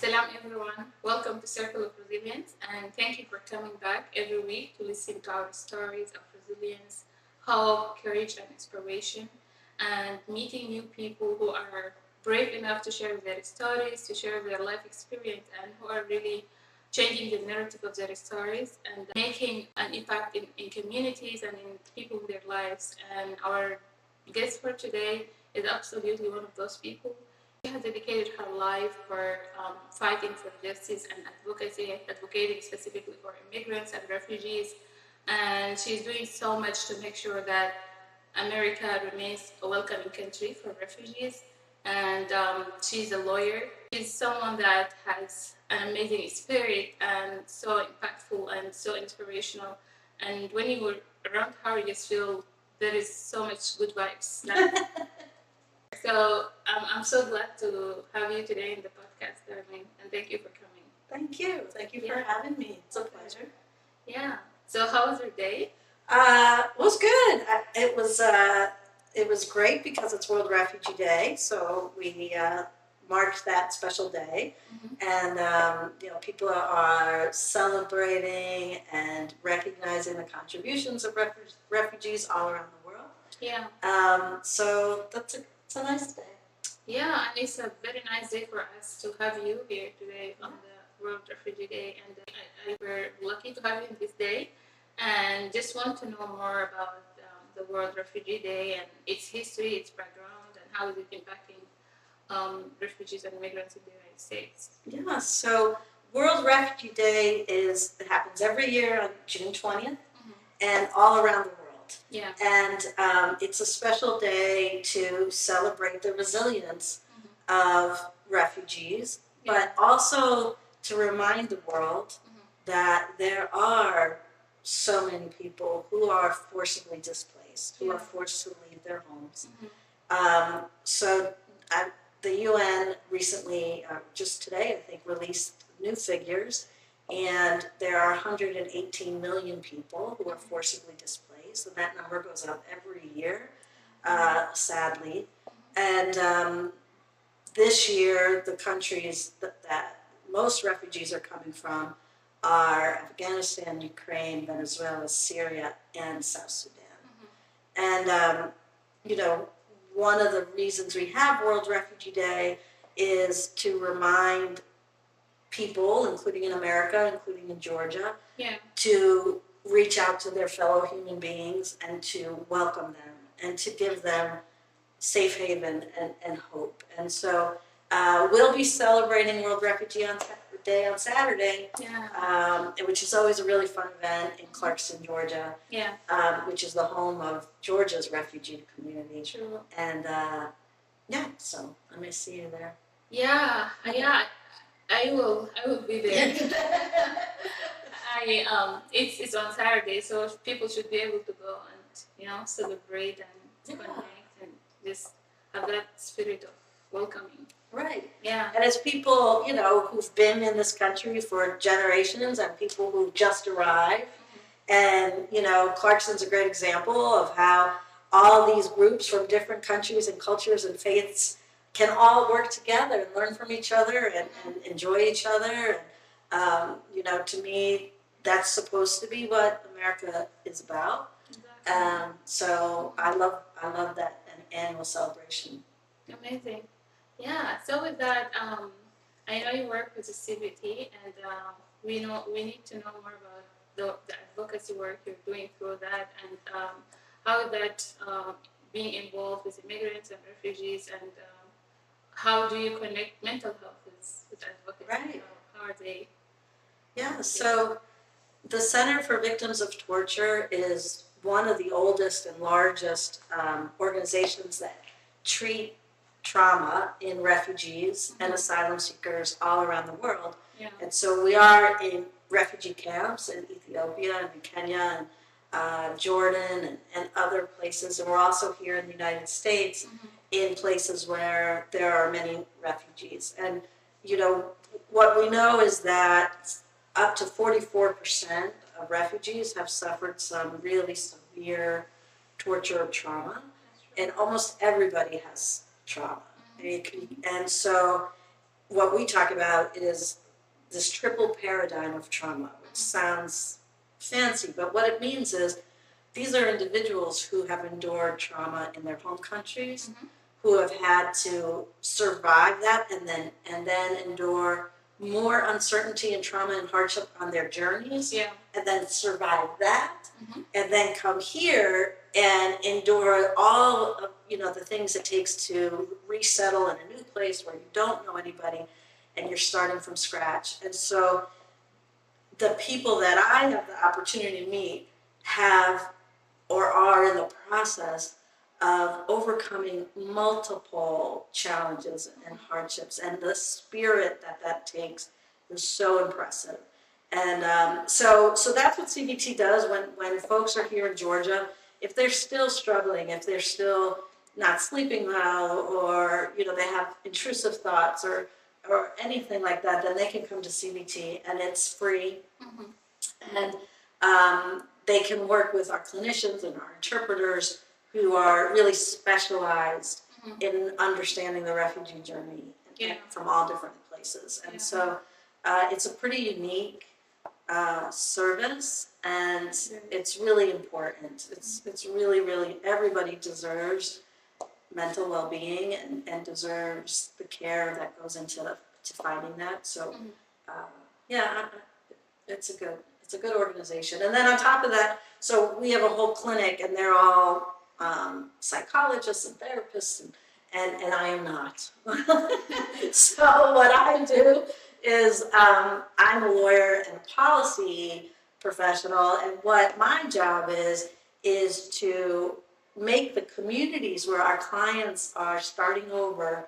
Salam everyone, welcome to Circle of Resilience, and thank you for coming back every week to listen to our stories of resilience, hope, courage, and inspiration, and meeting new people who are brave enough to share their stories, to share their life experience, and who are really changing the narrative of their stories and making an impact in communities and in people in their lives. And our guest for today is absolutely one of those people. She has dedicated her life for fighting for justice and advocacy, advocating specifically for immigrants and refugees. And she's doing so much to make sure that America remains a welcoming country for refugees. And she's a lawyer. She's someone that has an amazing spirit and so impactful and so inspirational. And when you were around her, you just feel there is so much good vibes. So I'm so glad to have you today in the podcast, Darlene, and thank you for coming. Thank you. Thank you for having me. It's a pleasure. Yeah. So how was your day? It was good. It was great because it's World Refugee Day, so we marked that special day, and people are celebrating and recognizing the contributions of refugees all around the world. Yeah. So it's a nice day. Yeah, and it's a very nice day for us to have you here today on the World Refugee Day, and we're lucky to have you on this day, and just want to know more about the World Refugee Day and its history, its background, and how is it impacting refugees and migrants in the United States. Yeah, so World Refugee Day it happens every year on June 20th, and all around the world. Yeah. And it's a special day to celebrate the resilience of refugees, but also to remind the world that there are so many people who are forcibly displaced, who are forced to leave their homes. The UN recently, just today, I think, released new figures, and there are 118 million people who are forcibly displaced, and that number goes up every year, sadly. And this year, the countries that most refugees are coming from are Afghanistan, Ukraine, Venezuela, Syria, and South Sudan. And, one of the reasons we have World Refugee Day is to remind people, including in America, including in Georgia, to reach out to their fellow human beings and to welcome them and to give them safe haven and hope. And so we'll be celebrating World Refugee Day on Saturday, which is always a really fun event in Clarkston, Georgia, which is the home of Georgia's refugee community. True. And so I may see you there. Yeah, I will be there. It's on Saturday, so people should be able to go and celebrate and connect and just have that spirit of welcoming. Right. Yeah. And as people, who've been in this country for generations and people who've just arrived, and, Clarkston's a great example of how all these groups from different countries and cultures and faiths can all work together and learn from each other and enjoy each other. And, to me, that's supposed to be what America is about. Exactly. So I love that annual celebration. Amazing. Yeah. So with that, I know you work with the CBT, and we need to know more about the advocacy work you're doing through that, and how that being involved with immigrants and refugees, and how do you connect mental health with advocacy? Right. How are they? Yeah. So the Center for Victims of Torture is one of the oldest and largest organizations that treat trauma in refugees and asylum seekers all around the world. Yeah. And so we are in refugee camps in Ethiopia and in Kenya and Jordan and other places. And we're also here in the United States in places where there are many refugees. And, what we know is that up to 44% of refugees have suffered some really severe torture or trauma. And almost everybody has trauma. And so what we talk about is this triple paradigm of trauma, which sounds fancy, but what it means is these are individuals who have endured trauma in their home countries, who have had to survive that and then endure more uncertainty and trauma and hardship on their journeys, and then survive that, and then come here and endure all of the things it takes to resettle in a new place where you don't know anybody and you're starting from scratch. And so the people that I have the opportunity to meet have or are in the process of overcoming multiple challenges and hardships, and the spirit that takes is so impressive. And so that's what CBT does when folks are here in Georgia. If they're still struggling, if they're still not sleeping well, or they have intrusive thoughts or anything like that, then they can come to CBT, and it's free. And they can work with our clinicians and our interpreters who are really specialized in understanding the refugee journey from all different places. And so it's a pretty unique service, and it's really important. It's really, really, everybody deserves mental well-being and deserves the care that goes into finding that. So it's a good organization. And then on top of that, so we have a whole clinic, and they're all psychologists and therapists, and I am not. So what I do is I'm a lawyer and a policy professional, and what my job is to make the communities where our clients are starting over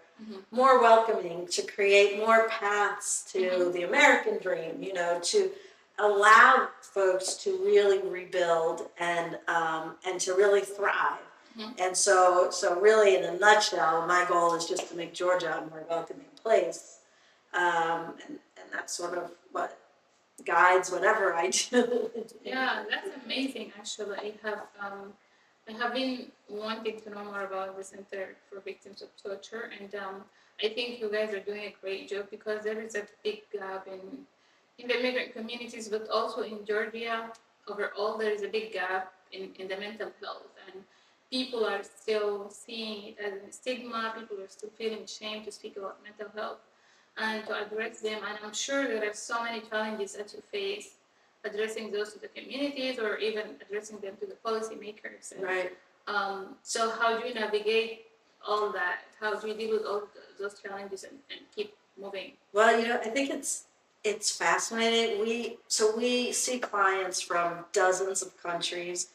more welcoming, to create more paths to the American dream, to allow folks to really rebuild and to really thrive. And so really, in a nutshell, my goal is just to make Georgia a more welcoming place, and that's sort of what guides whatever I do. Yeah, that's amazing. Actually, I have been wanting to know more about the Center for Victims of Torture, and I think you guys are doing a great job, because there is a big gap in the immigrant communities, but also in Georgia overall. There is a big gap in the mental health, and people are still seeing it as a stigma. People are still feeling shame to speak about mental health and to address them. And I'm sure there are so many challenges that you face addressing those to the communities, or even addressing them to the policymakers. And, Right. So how do you navigate all that? How do you deal with all those challenges and keep moving? Well, I think it's fascinating. We see clients from dozens of countries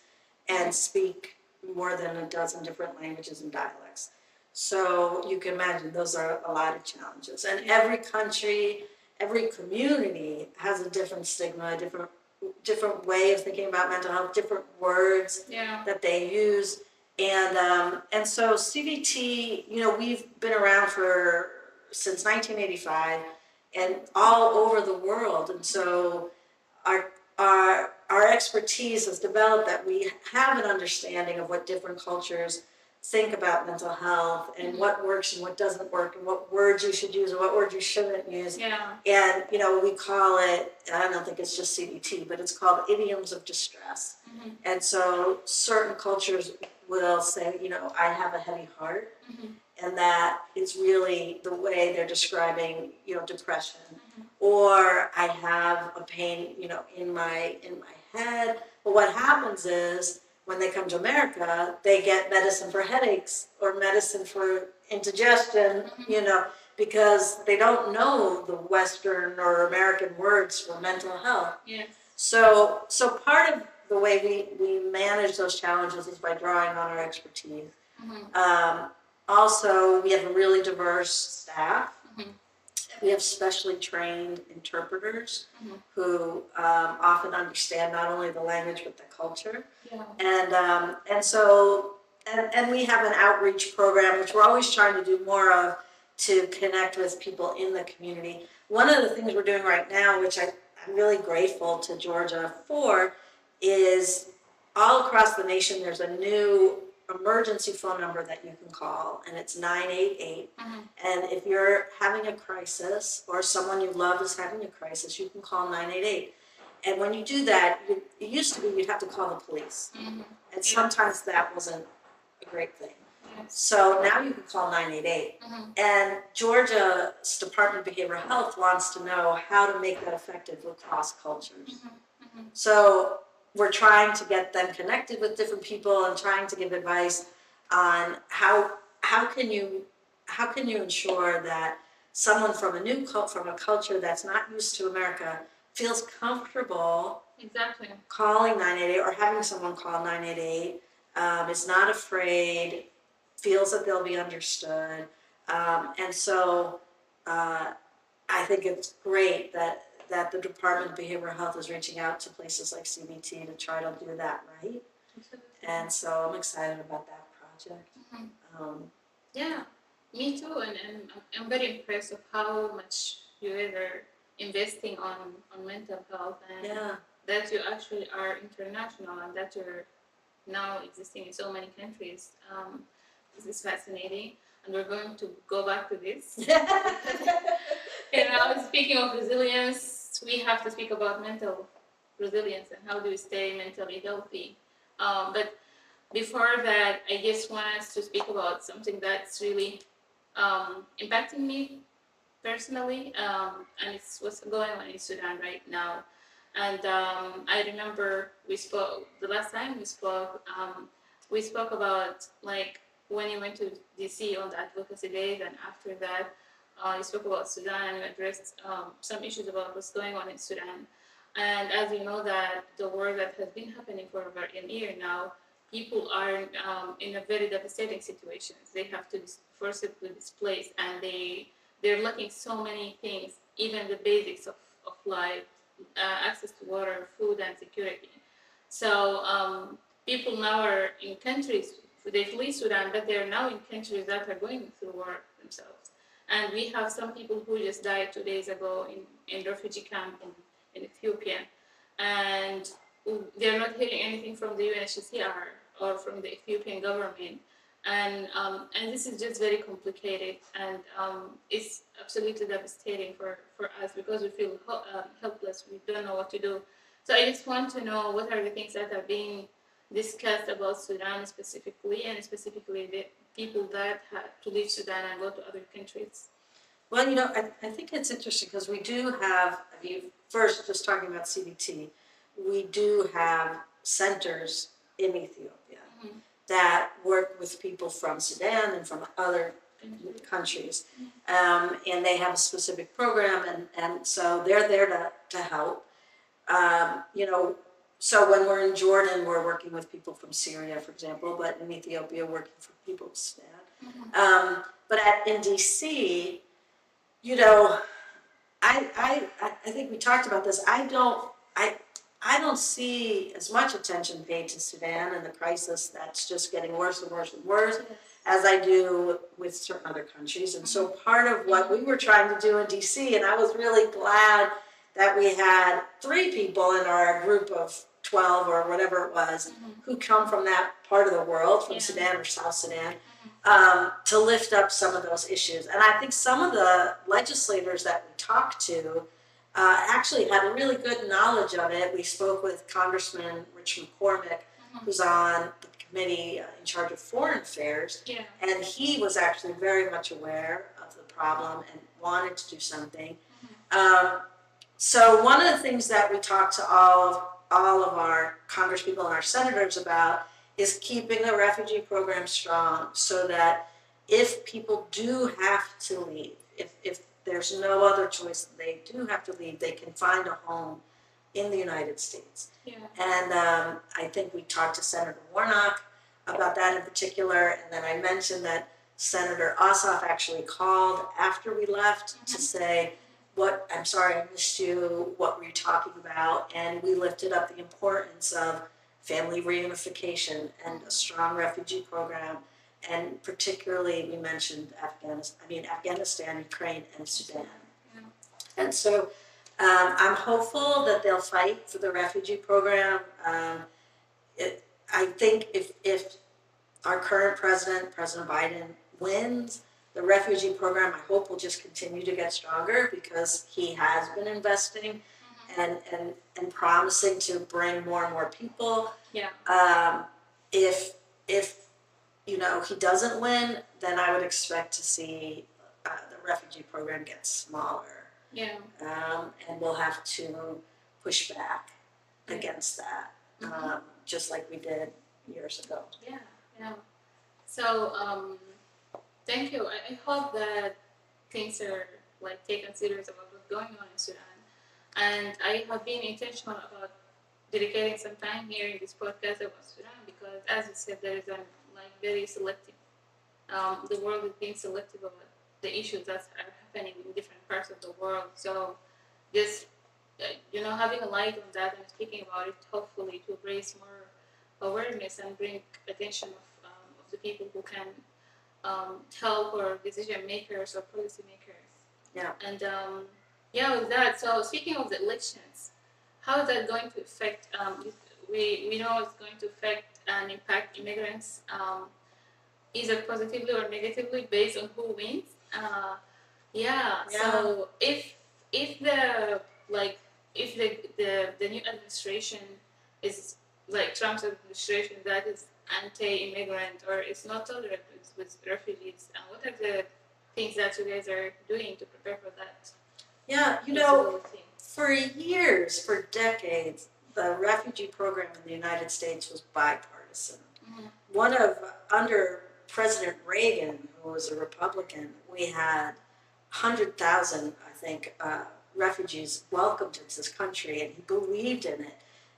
and speak more than a dozen different languages and dialects. So you can imagine those are a lot of challenges. And every country, every community has a different stigma, a different way of thinking about mental health, different words that they use. And so CBT, we've been around since 1985 and all over the world. And so our expertise has developed that we have an understanding of what different cultures think about mental health, and what works and what doesn't work, and what words you should use and what words you shouldn't use. And we call it, I don't think it's just CBT, but it's called idioms of distress. And so certain cultures will say, I have a heavy heart, and that is really the way they're describing, depression, or I have a pain, in my head. But what happens is, when they come to America, they get medicine for headaches or medicine for indigestion, because they don't know the Western or American words for mental health. So part of the way we manage those challenges is by drawing on our expertise. Also, we have a really diverse staff. We have specially trained interpreters who often understand not only the language but the culture. And so we have an outreach program, which we're always trying to do more of, to connect with people in the community. One of the things we're doing right now, which I'm really grateful to Georgia for, is all across the nation there's a new emergency phone number that you can call, and it's 988. Mm-hmm. And if you're having a crisis or someone you love is having a crisis, you can call 988. And when you do that, it used to be you'd have to call the police. Mm-hmm. And sometimes that wasn't a great thing. Yes. So now you can call 988. Mm-hmm. And Georgia's Department of Behavioral Health wants to know how to make that effective across cultures. Mm-hmm. So we're trying to get them connected with different people and trying to give advice on how can you ensure that someone from a culture that's not used to America feels comfortable Exactly. calling 988 or having someone call 988, is not afraid, feels that they'll be understood. And so I think it's great that the Department of Behavioral Health is reaching out to places like CBT to try to do that right. And so I'm excited about that project. Mm-hmm. Yeah, me too. And I'm very impressed of how much you guys are investing on mental health, and Yeah. that you actually are international and that you're now existing in so many countries. This is fascinating, and we're going to go back to this. Speaking of resilience, we have to speak about mental resilience and how do we stay mentally healthy. But before that, I just want us to speak about something that's really impacting me personally, and it's what's going on in Sudan right now. And I remember the last time we spoke about like when you went to DC on the advocacy days, and after that, you spoke about Sudan and you addressed some issues about what's going on in Sudan. And as you know, that the war that has been happening for over a year now, people are in a very devastating situations. They have to forcibly displaced, and they're lacking so many things, even the basics of life, access to water, food, and security. So people now are in countries, they flee Sudan, but they're now in countries that are going through war themselves. And we have some people who just died 2 days ago in refugee camp in Ethiopia. And they're not hearing anything from the UNHCR or from the Ethiopian government. And this is just very complicated, and it's absolutely devastating for us because we feel helpless. We don't know what to do. So I just want to know what are the things that are being discussed about Sudan specifically, and specifically the people that had to leave Sudan and go to other countries. Well, I think it's interesting because we do have, first just talking about CBT, we do have centers in Ethiopia that work with people from Sudan and from other countries. And they have a specific program, and so they're there to help. So when we're in Jordan, we're working with people from Syria, for example, but in Ethiopia, working for people from Sudan. But in DC, I think we talked about this. I don't see as much attention paid to Sudan and the crisis that's just getting worse and worse and worse as I do with certain other countries. And so part of what we were trying to do in DC, and I was really glad that we had 3 people in our group of 12 or whatever it was who come from that part of the world, from Sudan or South Sudan, to lift up some of those issues. And I think some of the legislators that we talked to actually had a really good knowledge of it. We spoke with Congressman Rich McCormick, who's on the committee in charge of foreign affairs, and he was actually very much aware of the problem and wanted to do something. So one of the things that we talked to all of our congresspeople and our senators about is keeping the refugee program strong so that if people do have to leave, if there's no other choice, they do have to leave, they can find a home in the United States. And I think we talked to Senator Warnock about that in particular, and then I mentioned that Senator Ossoff actually called after we left to say, I'm sorry I missed you, what were you talking about? And we lifted up the importance of family reunification and a strong refugee program. And particularly we mentioned Afghanistan, Ukraine, and Sudan. And so I'm hopeful that they'll fight for the refugee program. I think if our current president, President Biden, wins, the refugee program, I hope, will just continue to get stronger because he has been investing and promising to bring more and more people. Yeah. If he doesn't win, then I would expect to see the refugee program get smaller. Yeah. And we'll have to push back against that, just like we did years ago. Yeah. Yeah. So thank you. I hope that things are like taken serious about what's going on in Sudan, and I have been intentional about dedicating some time here in this podcast about Sudan because, as you said, there is a very selective. The world is being selective about the issues that are happening in different parts of the world. So, just having a light on that and speaking about it, hopefully, to raise more awareness and bring attention of the people who can help or decision makers or policy makers. Yeah. And with that, so speaking of the elections, how is that going to affect? We know it's going to affect and impact immigrants, either positively or negatively based on who wins. So if the the new administration is like Trump's administration that is anti-immigrant or is not tolerant with refugees, and what are the things that you guys are doing to prepare for that? Yeah, for years, for decades, the refugee program in the United States was bipartisan. Under President Reagan, who was a Republican, we had 100,000, I think, refugees welcomed into this country, and he believed in it.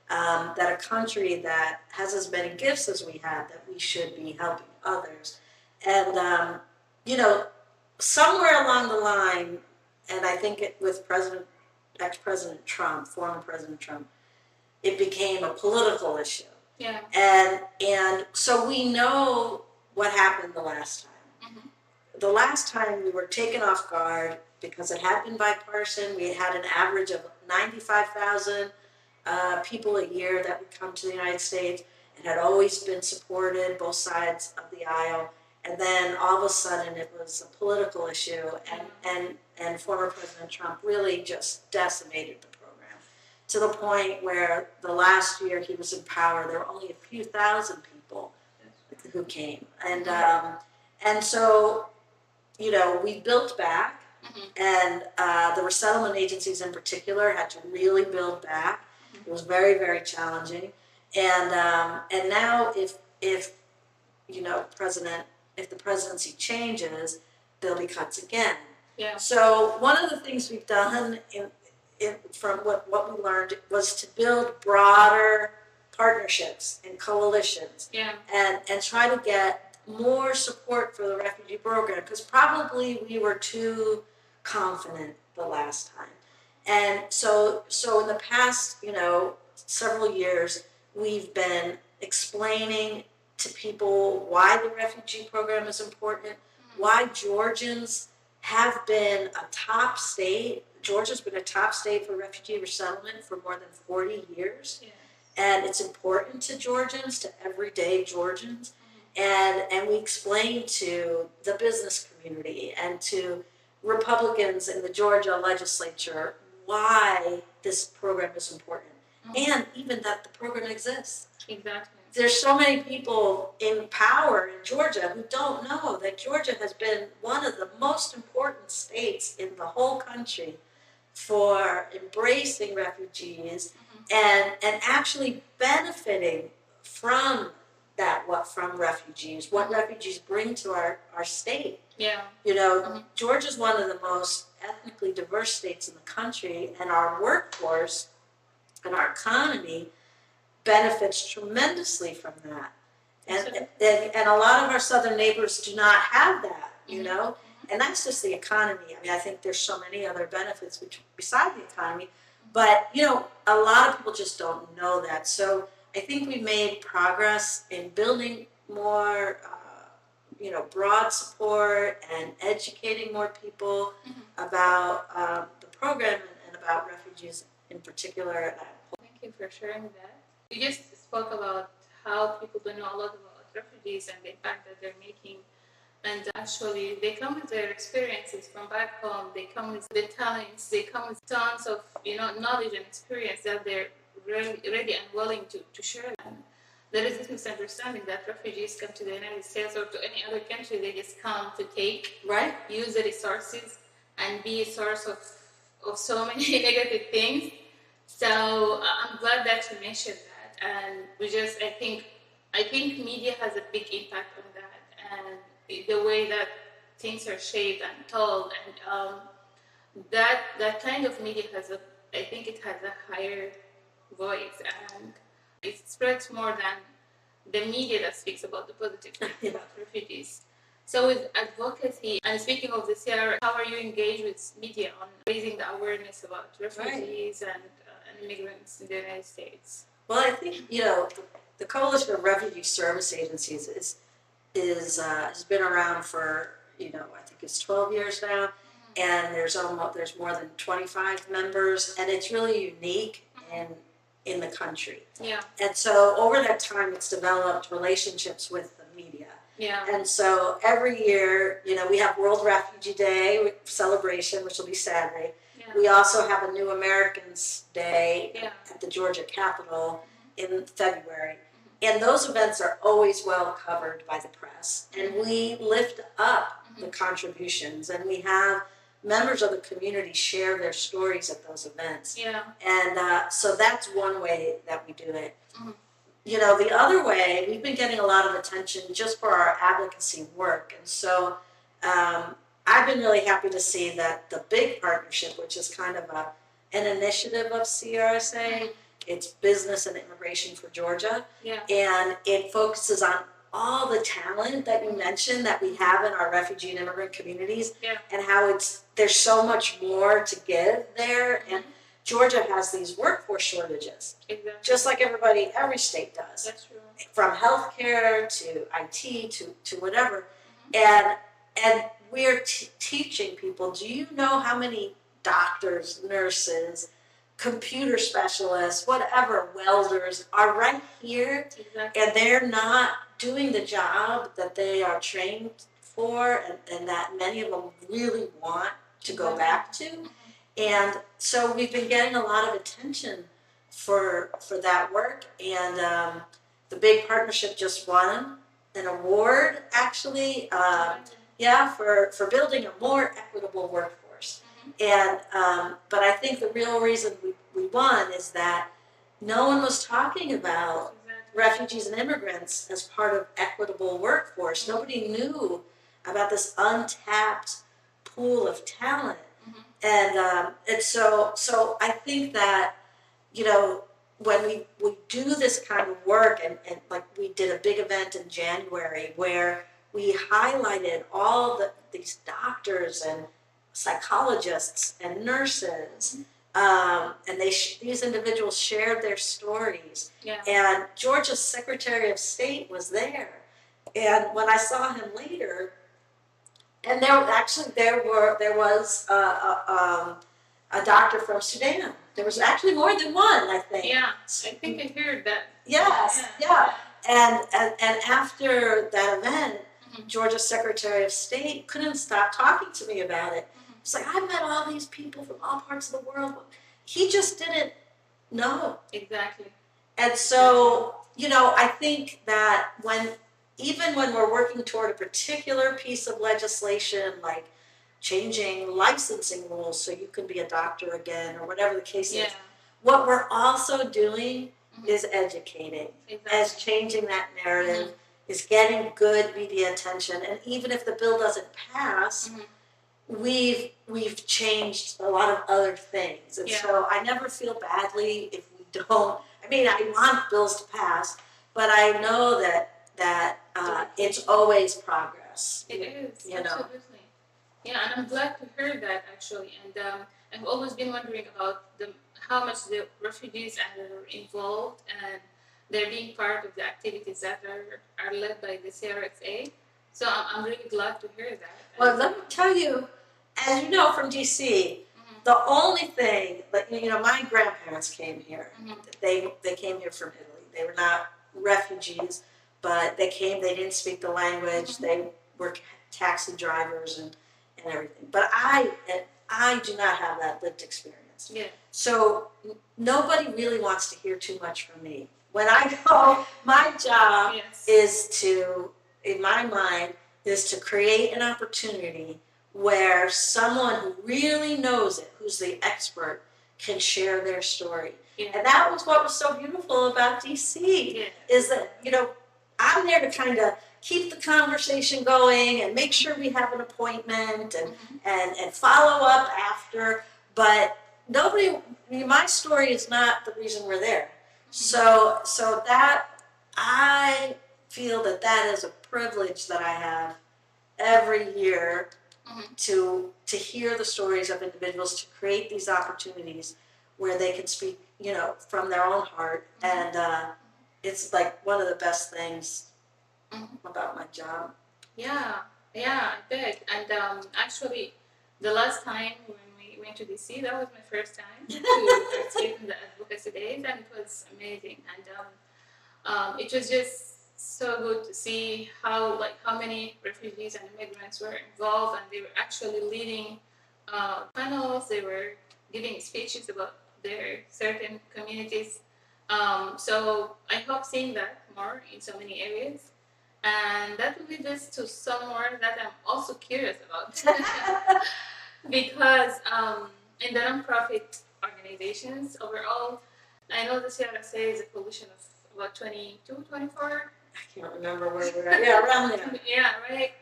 That a country that has as many gifts as we have, that we should be helping others. And, somewhere along the line, and I think with ex-President Trump, former President Trump, it became a political issue. Yeah. And so we know what happened the last time. The last time we were taken off guard because it had been bipartisan. We had an average of 95,000 people a year that would come to the United States. It had always been supported, both sides of the aisle. And then all of a sudden it was a political issue, and former President Trump really just decimated the program to the point where the last year he was in power, there were only a few thousand people who came. And so, we built back, and the resettlement agencies in particular had to really build back. It was very, very challenging. And now if the presidency changes, there'll be cuts again. Yeah. So one of the things we've done from what we learned was to build broader partnerships and coalitions. Yeah. And try to get more support for the refugee program, because probably we were too confident the last time. And so in the past, several years, we've been explaining to people why the refugee program is important, why Georgians have been a top state. Georgia's been a top state for refugee resettlement for more than 40 years. Yeah. And it's important to Georgians, to everyday Georgians. And we explain to the business community and to Republicans in the Georgia legislature why this program is important, and even that the program exists. Exactly. There's so many people in power in Georgia who don't know that Georgia has been one of the most important states in the whole country for embracing refugees and actually benefiting from from refugees, what refugees bring to our state. Yeah. Georgia's one of the most ethnically diverse states in the country, and our workforce and our economy benefits tremendously from that. And a lot of our southern neighbors do not have that, and that's just the economy. I think there's so many other benefits beside the economy, but a lot of people just don't know that. So I think we made progress in building more broad support and educating more people about the program and about refugees in particular. Thank you for sharing that. You just spoke about how people don't know a lot about refugees and the impact that they're making. And actually, they come with their experiences from back home. They come with the talents. They come with tons of knowledge and experience that they're really ready and willing to share. And there is this misunderstanding that refugees come to the United States or to any other country. They just come to take, Right. use the resources, and be a source of so many negative things. So I'm glad that you mentioned that. And I think media has a big impact on that, and the way that things are shaped and told, and that kind of media I think it has a higher voice, and it spreads more than the media that speaks about the positive things about refugees. So with advocacy, and speaking of the CR, how are you engaged with media on raising the awareness about refugees and immigrants in the United States? Well, I think the Coalition of Refugee Service Agencies has been around for I think it's 12 years now, and there's more than 25 members, and it's really unique in the country. Yeah. And so over that time, it's developed relationships with the media. Yeah. And so every year, we have World Refugee Day celebration, which will be Saturday. Yeah. We also have a New Americans Day Yeah. at the Georgia Capitol in February. And those events are always well covered by the press. And we lift up the contributions, and we have members of the community share their stories at those events. Yeah. And so that's one way that we do it. Mhm. The other way, we've been getting a lot of attention just for our advocacy work. And so I've been really happy to see that the big partnership, which is kind of an initiative of CRSA, it's Business and Immigration for Georgia. Yeah. And it focuses on all the talent that you mentioned that we have in our refugee and immigrant communities, and how there's so much more to give there. And Georgia has these workforce shortages, just like every state does. That's true. From healthcare to IT to whatever, and we're teaching people. Do you know how many doctors, nurses, computer specialists, whatever, welders are right here, and they're not doing the job that they are trained for, and that many of them really want to go back to. And so we've been getting a lot of attention for that work, and the big partnership just won an award, actually, for building a more equitable workforce. And but I think the real reason we won is that no one was talking about refugees and immigrants as part of equitable workforce. Nobody knew about this untapped pool of talent. And so I think that when we do this kind of work, and like we did a big event in January where we highlighted all these doctors and psychologists and nurses, and these individuals shared their stories. And Georgia's Secretary of State was there, and when I saw him later, and there was a doctor from Sudan. There was actually more than one, I think. Yeah, I think I heard that. Yes, yeah. And after that event, Georgia's Secretary of State couldn't stop talking to me about it. It's like, I met all these people from all parts of the world. He just didn't know. Exactly. And so, I think that even when we're working toward a particular piece of legislation, like changing licensing rules so you can be a doctor again, or whatever the case is, what we're also doing is educating, as changing that narrative, is getting good media attention. And even if the bill doesn't pass, we've changed a lot of other things. And so I never feel badly if we don't. I mean, I want bills to pass, but I know that it's always progress. It is, absolutely. Yeah, and I'm glad to hear that, actually. And I've always been wondering about how much the refugees are involved, and they're being part of the activities that are led by the CRSA. So I'm really glad to hear that. Well, let me tell you, as you know from DC, the only thing, my grandparents came here. They came here from Italy. They were not refugees, but they came, they didn't speak the language, they were taxi drivers and everything. But I do not have that lived experience. Yeah. So nobody really wants to hear too much from me. When I go, my job Yes. is to, in my mind, is to create an opportunity where someone who really knows it, who's the expert, can share their story. Yeah. And that was what was so beautiful about DC, Yeah. is that, you know, I'm there to kind of keep the conversation going and make sure we have an appointment and follow up after, but nobody, I mean, my story is not the reason we're there. So that, I feel that that is a privilege that I have every year to hear the stories of individuals, to create these opportunities where they can speak, you know, from their own heart. And it's like one of the best things about my job. Yeah, I bet. And actually, the last time when we went to DC, that was my first time to participate in the advocacy days, and it was amazing. And it was just so good to see how many refugees and immigrants were involved, and they were actually leading panels. They were giving speeches about their certain communities. So I hope seeing that more in so many areas. And that will lead us to some more that I'm also curious about. Because in the nonprofit organizations overall, I know the CRSA is a coalition of about 22, 24. I can't remember where we're at. Yeah, around there. Yeah, right.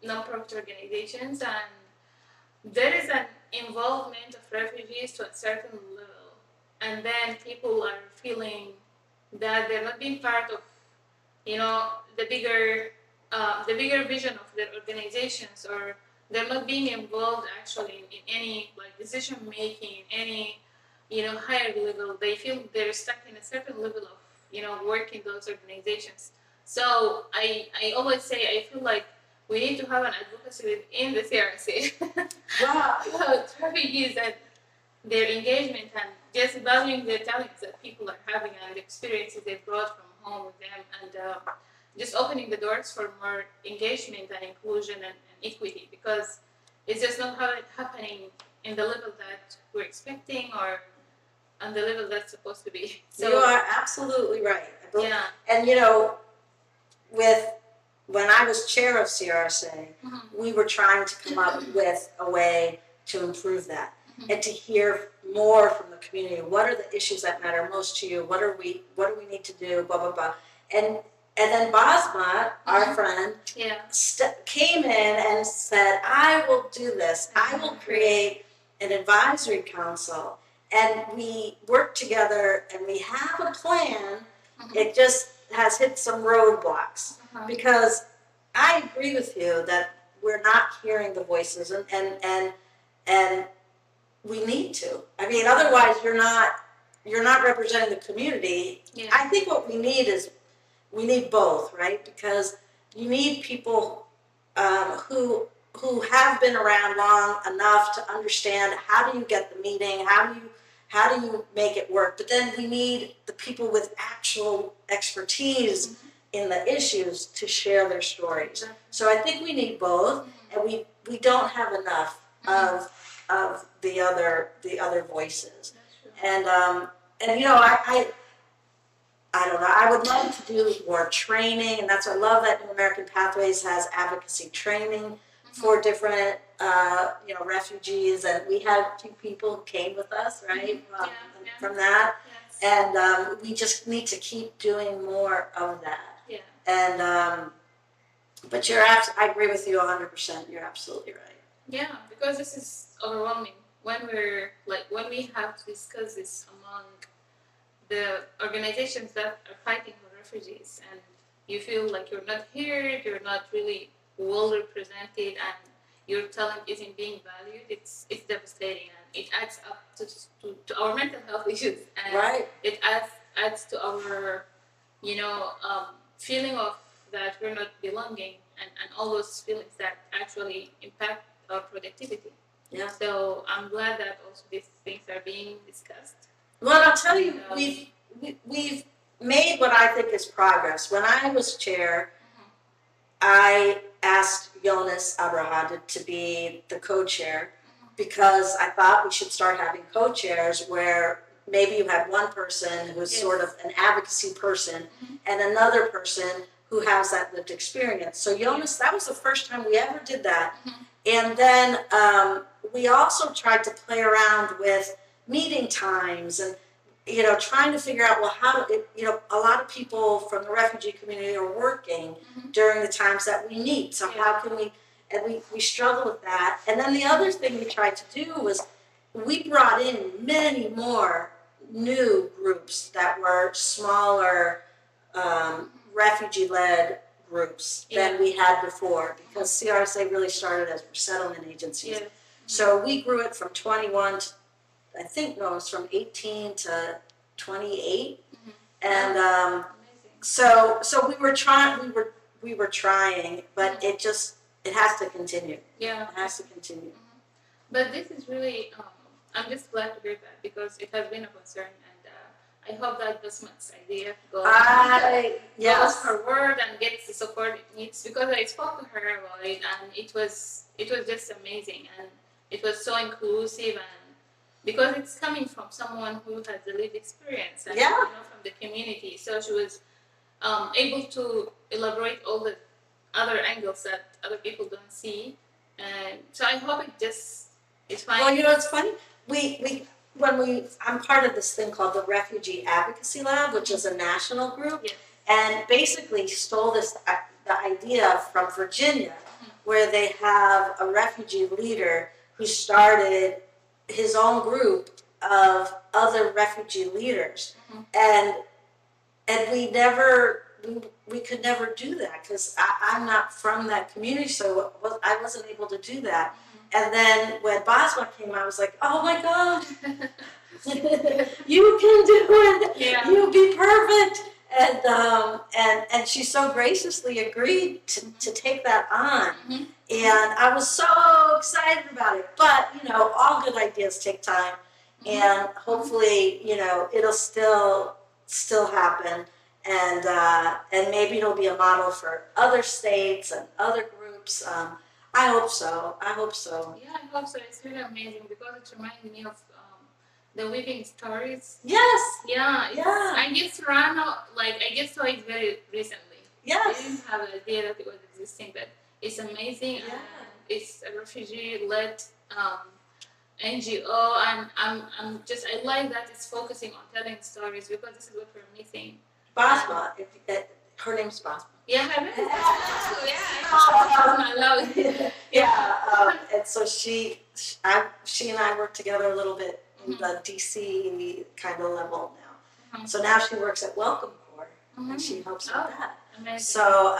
Nonprofit organizations, and there is an involvement of refugees to a certain level, and then people are feeling that they're not being part of, you know, the bigger vision of their organizations, or they're not being involved actually in any like decision making, any, you know, higher level. They feel they're stuck in a certain level of, you know, work in those organizations. So I always say I feel like we need to have an advocacy within the CRC Wow. about refugees and their engagement, and just valuing the talents that people are having and the experiences they brought from home with them, and just opening the doors for more engagement and inclusion and equity, because it's just not happening in the level that we're expecting or on the level that's supposed to be. So you are absolutely right. yeah. And you know, when I was chair of CRSA, we were trying to come up with a way to improve that and to hear more from the community. What are the issues that matter most to you? What do we need to do? Blah blah blah. And then Basma, our friend, came in and said, "I will do this. I will create an advisory council." And we work together, and we have a plan. It just has hit some roadblocks because I agree with you that we're not hearing the voices, and we need to. I mean, otherwise you're not representing the community. Yeah. I think what we need both, right? Because you need people who have been around long enough to understand how do you get the meeting, how do you make it work. But then we need the people with actual expertise in the issues to share their stories. So I think we need both, and we don't have enough of the other voices. And you know, I don't know, I would love to do more training, and that's why I love that New American Pathways has advocacy training for different you know, refugees, and we had a few people who came with us, right, from that. Yes. And we just need to keep doing more of that. Yeah. And but I agree with you 100%. You're absolutely right. Yeah, because this is overwhelming when we have to discuss this among the organizations that are fighting for refugees, and you feel like you're not heard, you're not really well represented, and your talent isn't being valued. It's devastating, and it adds up to our mental health issues, and right. It adds to our, you know, feeling of that we're not belonging, and all those feelings that actually impact our productivity. Yeah. So I'm glad that also these things are being discussed. Well, I'll tell you, we've made what I think is progress. When I was chair, I asked Jonas Abrahad to be the co-chair because I thought we should start having co-chairs where maybe you have one person who's Yes. sort of an advocacy person and another person who has that lived experience. So Jonas, that was the first time we ever did that. And then we also tried to play around with meeting times and trying to figure out, well, how do a lot of people from the refugee community are working during the times that we meet. So how can and we struggle with that. And then the other thing we tried to do was we brought in many more new groups that were smaller refugee-led groups than we had before because CRSA really started as resettlement agencies. Yeah. So we grew it from 21 to, I think, no, it was from 18 to 28. And Amazing. so we were trying, but it has to continue. Yeah. It has to continue. But this is really, I'm just glad to hear that because it has been a concern, and I hope that Basmat's idea goes forward and gets the support it needs. Because I spoke to her about it, and it was just amazing, and it was so inclusive, and because it's coming from someone who has the lived experience and from the community, so she was able to elaborate all the other angles that other people don't see, and so I hope it's fine. Well, it's funny. I'm part of this thing called the Refugee Advocacy Lab, which is a national group, and basically stole the idea from Virginia, where they have a refugee leader who started his own group of other refugee leaders, and we could never do that because I'm not from that community, so I wasn't able to do that. And then when Basma came, I was like, oh my God, you can do it. Yeah. You'll be perfect. And she so graciously agreed to take that on. And I was so excited about it. But, all good ideas take time. And hopefully, it'll still happen. And maybe it'll be a model for other states and other groups. I hope so. Yeah, I hope so. It's really amazing because it reminds me of the weaving stories. Yes. Yeah. Yeah. I just saw it very recently. Yes. I didn't have an idea that it was existing, but it's amazing. Yeah. It's a refugee-led NGO, and I like that it's focusing on telling stories because this is what we're missing. Basma, her name's Basma. Yeah, her name is Basma. I love it. And so she and I work together a little bit in the DC kind of level now. So now she works at Welcome Corps, and she helps with that. Amazing. So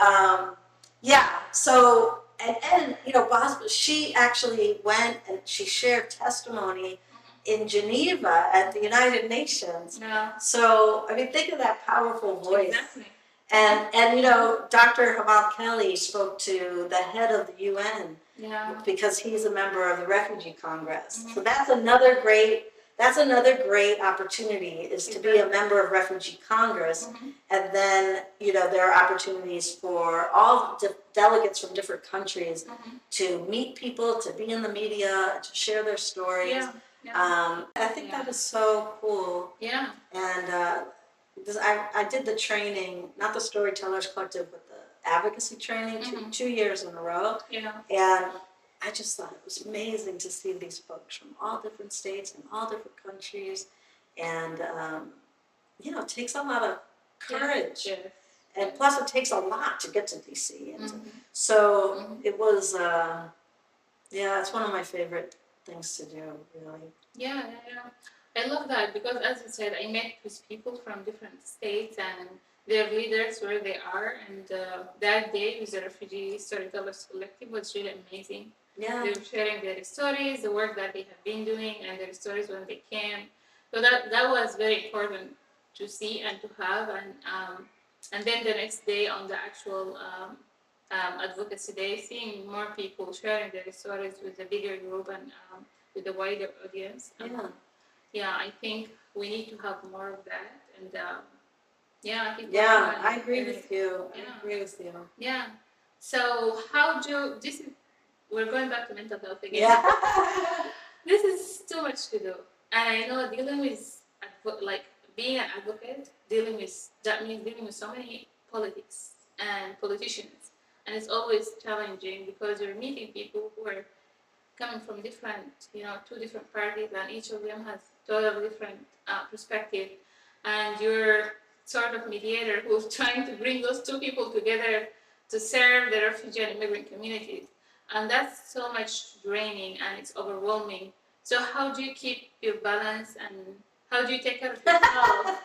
and Basma, she actually went and she shared testimony in Geneva at the United Nations. Yeah. So think of that powerful voice. Exactly. And Dr. Hamal Kelly spoke to the head of the UN because he's a member of the Refugee Congress. So that's another great opportunity is to be a member of Refugee Congress. And then, there are opportunities for all delegates from different countries to meet people, to be in the media, to share their stories. I think that is so cool. Yeah. And I did the training, not the Storytellers Collective, but the Advocacy training 2 years in a row. Yeah. And I just thought it was amazing to see these folks from all different states and all different countries. And, it takes a lot of courage. Yeah. And plus it takes a lot to get to DC. And so it was, it's one of my favorite things to do, really. Yeah. I love that because, as you said, I met with people from different states and their leaders where they are. And that day with the Refugee Storytellers Collective was really amazing. Yeah. They were sharing their stories, the work that they have been doing, and their stories when they came. So that was very important to see and to have. And then the next day on the actual Advocacy Day, seeing more people sharing their stories with a bigger group and with a wider audience. I think we need to have more of that, and Yeah, people Yeah, trying I agree everything. with you. I Yeah, agree with you. yeah. So how do this is we're going back to mental health again. Yeah. This is too much to do, and I know dealing with like being an advocate, dealing with that means dealing with so many politics and politicians, and it's always challenging because you're meeting people who are coming from different, two different parties, and each of them has totally different perspective, and you're sort of mediator who's trying to bring those two people together to serve the refugee and immigrant communities, and that's so much draining and it's overwhelming. So how do you keep your balance, and how do you take care of yourself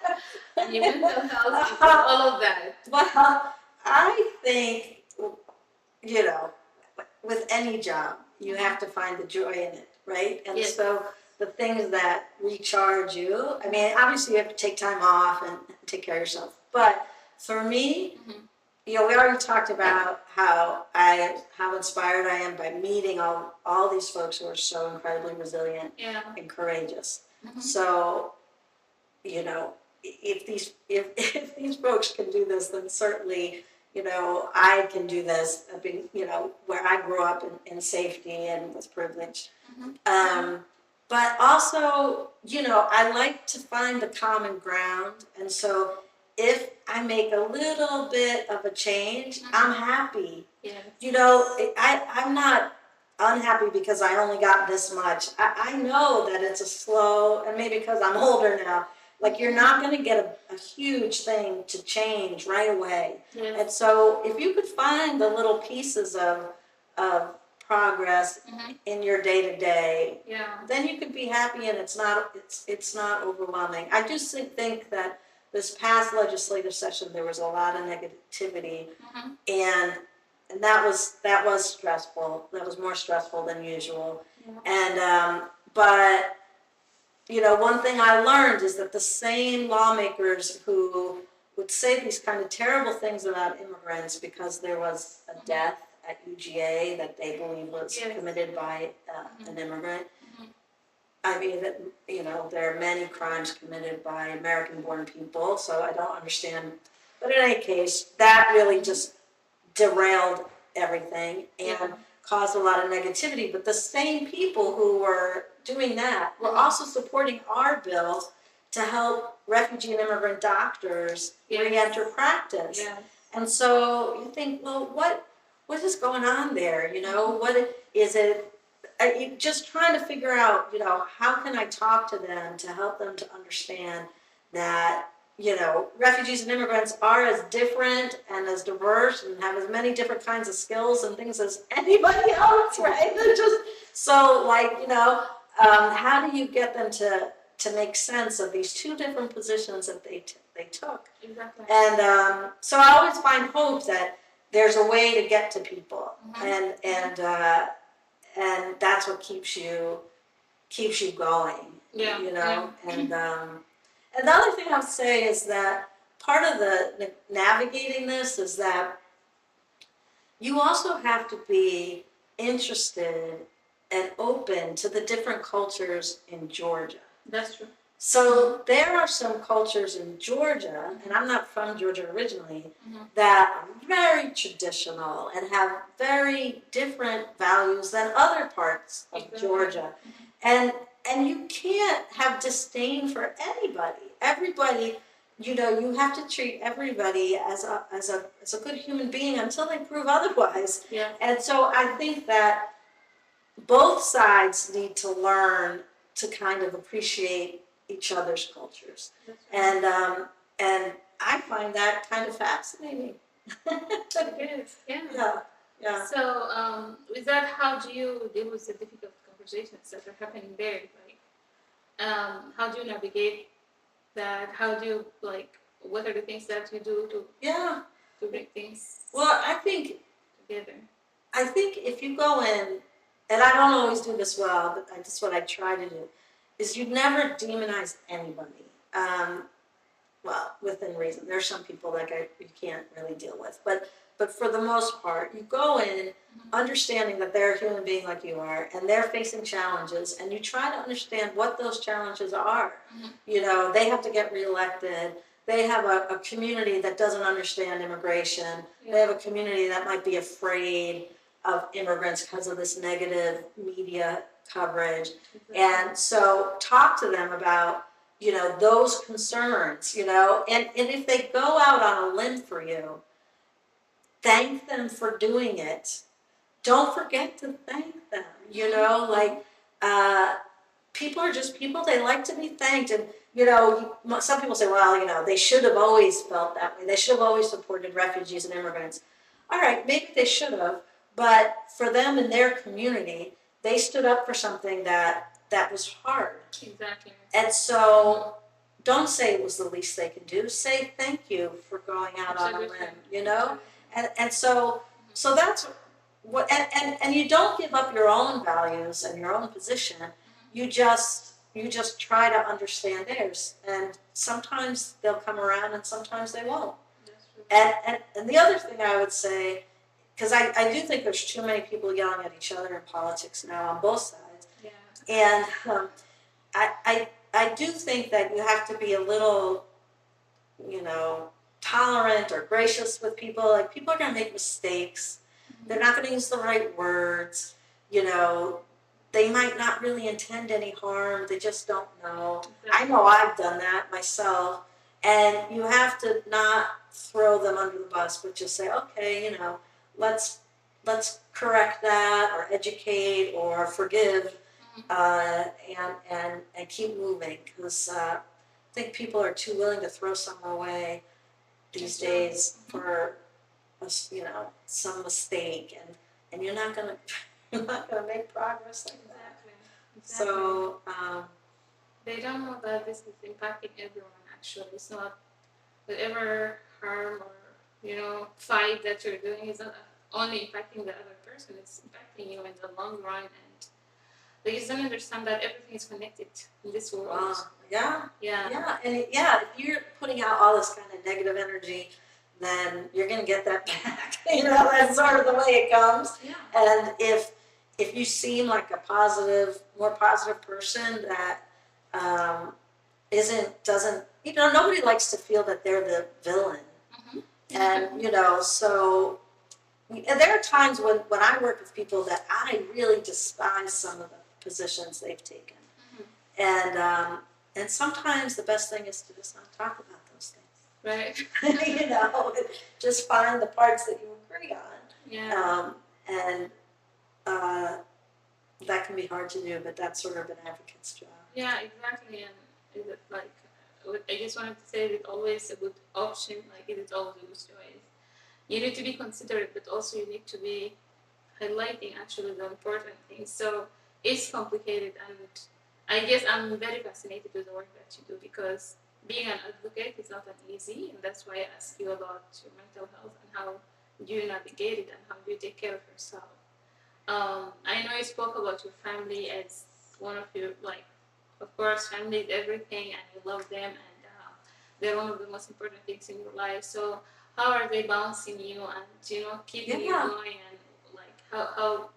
and your mental health with all of that? Well, I think, you know, with any job, you have to find the joy in it, right? And Yes. so the things that recharge you, I mean, obviously you have to take time off and take care of yourself. But for me, we already talked about how inspired I am by meeting all these folks who are so incredibly resilient Yeah. and courageous. So, if these folks can do this, then certainly, I can do this. Being, where I grew up in safety and was privileged. But also, I like to find the common ground, and so if I make a little bit of a change, I'm happy. Yeah. I'm not unhappy because I only got this much. I know that it's a slow, and maybe because I'm older now, like you're not going to get a huge thing to change right away. Yes. And so if you could find the little pieces of progress in your day to day, then you could be happy, and it's not overwhelming. I just think that this past legislative session there was a lot of negativity, and that was stressful. That was more stressful than usual. And but one thing I learned is that the same lawmakers who would say these kind of terrible things about immigrants because there was a death at UGA that they believe was committed by an immigrant. I mean, there are many crimes committed by American-born people, so I don't understand. But in any case, that really just derailed everything and caused a lot of negativity. But the same people who were doing that were also supporting our bill to help refugee and immigrant doctors re-enter practice. And so you think, well, what is going on there? What is it? Just trying to figure out, how can I talk to them to help them to understand that, refugees and immigrants are as different and as diverse and have as many different kinds of skills and things as anybody else, right? They're just so how do you get them to make sense of these two different positions that they took? Exactly. And so I always find hope that there's a way to get to people, and that's what keeps you going. And and the other thing I would say is that part of the navigating this is that you also have to be interested and open to the different cultures in Georgia. That's true. So there are some cultures in Georgia, and I'm not from Georgia originally, that are very traditional and have very different values than other parts of Georgia. And you can't have disdain for anybody. Everybody, you have to treat everybody as a good human being until they prove otherwise. Yeah. And so I think that both sides need to learn to kind of appreciate each other's cultures. And I find that kind of fascinating. It is, Yeah. So with that, how do you deal with the difficult conversations that are happening there? How do you navigate that? How do you what are the things that you do to bring things Well, I think together? if you go in, and I don't always do this well, but that's what I try to do, is you never demonize anybody. Well, within reason. There's some people you can't really deal with, but for the most part, you go in understanding that they're a human being like you are, and they're facing challenges, and you try to understand what those challenges are. They have to get reelected. they have a community that doesn't understand immigration. They have a community that might be afraid of immigrants because of this negative media coverage. And so talk to them about, those concerns, and if they go out on a limb for you, thank them for doing it. Don't forget to thank them, people are just people. They like to be thanked. And, some people say, well, they should have always felt that way. They should have always supported refugees and immigrants. All right, maybe they should have. But for them in their community, they stood up for something that was hard. Exactly. And so don't say it was the least they can do. Say thank you for going out on a limb, And so that's what, and you don't give up your own values and your own position. You just try to understand theirs, and sometimes they'll come around and sometimes they won't. And the other thing I would say, because I do think there's too many people yelling at each other in politics now on both sides. Yeah. And I do think that you have to be a little, tolerant or gracious with people. Like, people are going to make mistakes. They're not going to use the right words. They might not really intend any harm. They just don't know. I know I've done that myself. And you have to not throw them under the bus, but just say, okay, let's correct that, or educate, or forgive, and keep moving. Because I think people are too willing to throw someone away these days for some mistake, and you're not gonna make progress like that. Exactly. So they don't know that this is impacting everyone. Actually, it's not whatever harm or fight that you're doing is not only impacting the other person. It's impacting you in the long run, and they just don't understand that everything is connected in this world. Yeah. And if you're putting out all this kind of negative energy, then you're going to get that back. That's sort of the way it comes. Yeah. And if you seem like a more positive person that doesn't, nobody likes to feel that they're the villain. And, so there are times when I work with people that I really despise some of the positions they've taken. And sometimes the best thing is to just not talk about those things. Right. Just find the parts that you agree on. Yeah. And that can be hard to do, but that's sort of an advocate's job. Yeah, exactly. And I just wanted to say that always a good option, it is always a good choice. You need to be considerate, but also you need to be highlighting actually the important things. So it's complicated, and I guess I'm very fascinated with the work that you do, because being an advocate is not an easy, and that's why I ask you about your mental health and how do you navigate it and how do you take care of yourself. I know you spoke about your family as one of your, of course, family is everything, and you love them, and they're one of the most important things in your life. So how are they bouncing you and keeping you going, and how?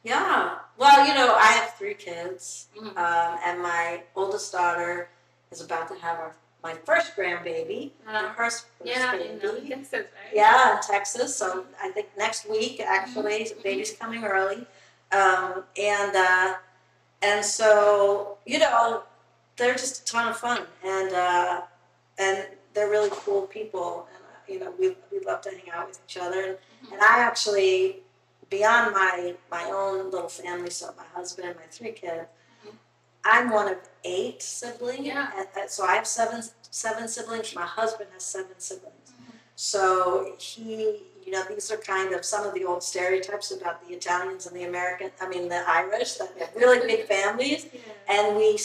Yeah. Well, I have 3 kids, and my oldest daughter is about to have my first grandbaby. Her first baby. In Texas, right? Yeah, in Texas. So I think next week, actually, the baby's coming early, and so they're just a ton of fun, and they're really cool people, and we love to hang out with each other, and I actually, beyond my own little family, so my husband and my 3 kids, I'm one of 8 siblings. Yeah. And so I have seven siblings. My husband has 7 siblings. So these are kind of some of the old stereotypes about the Italians and the Irish, that have really big families, and we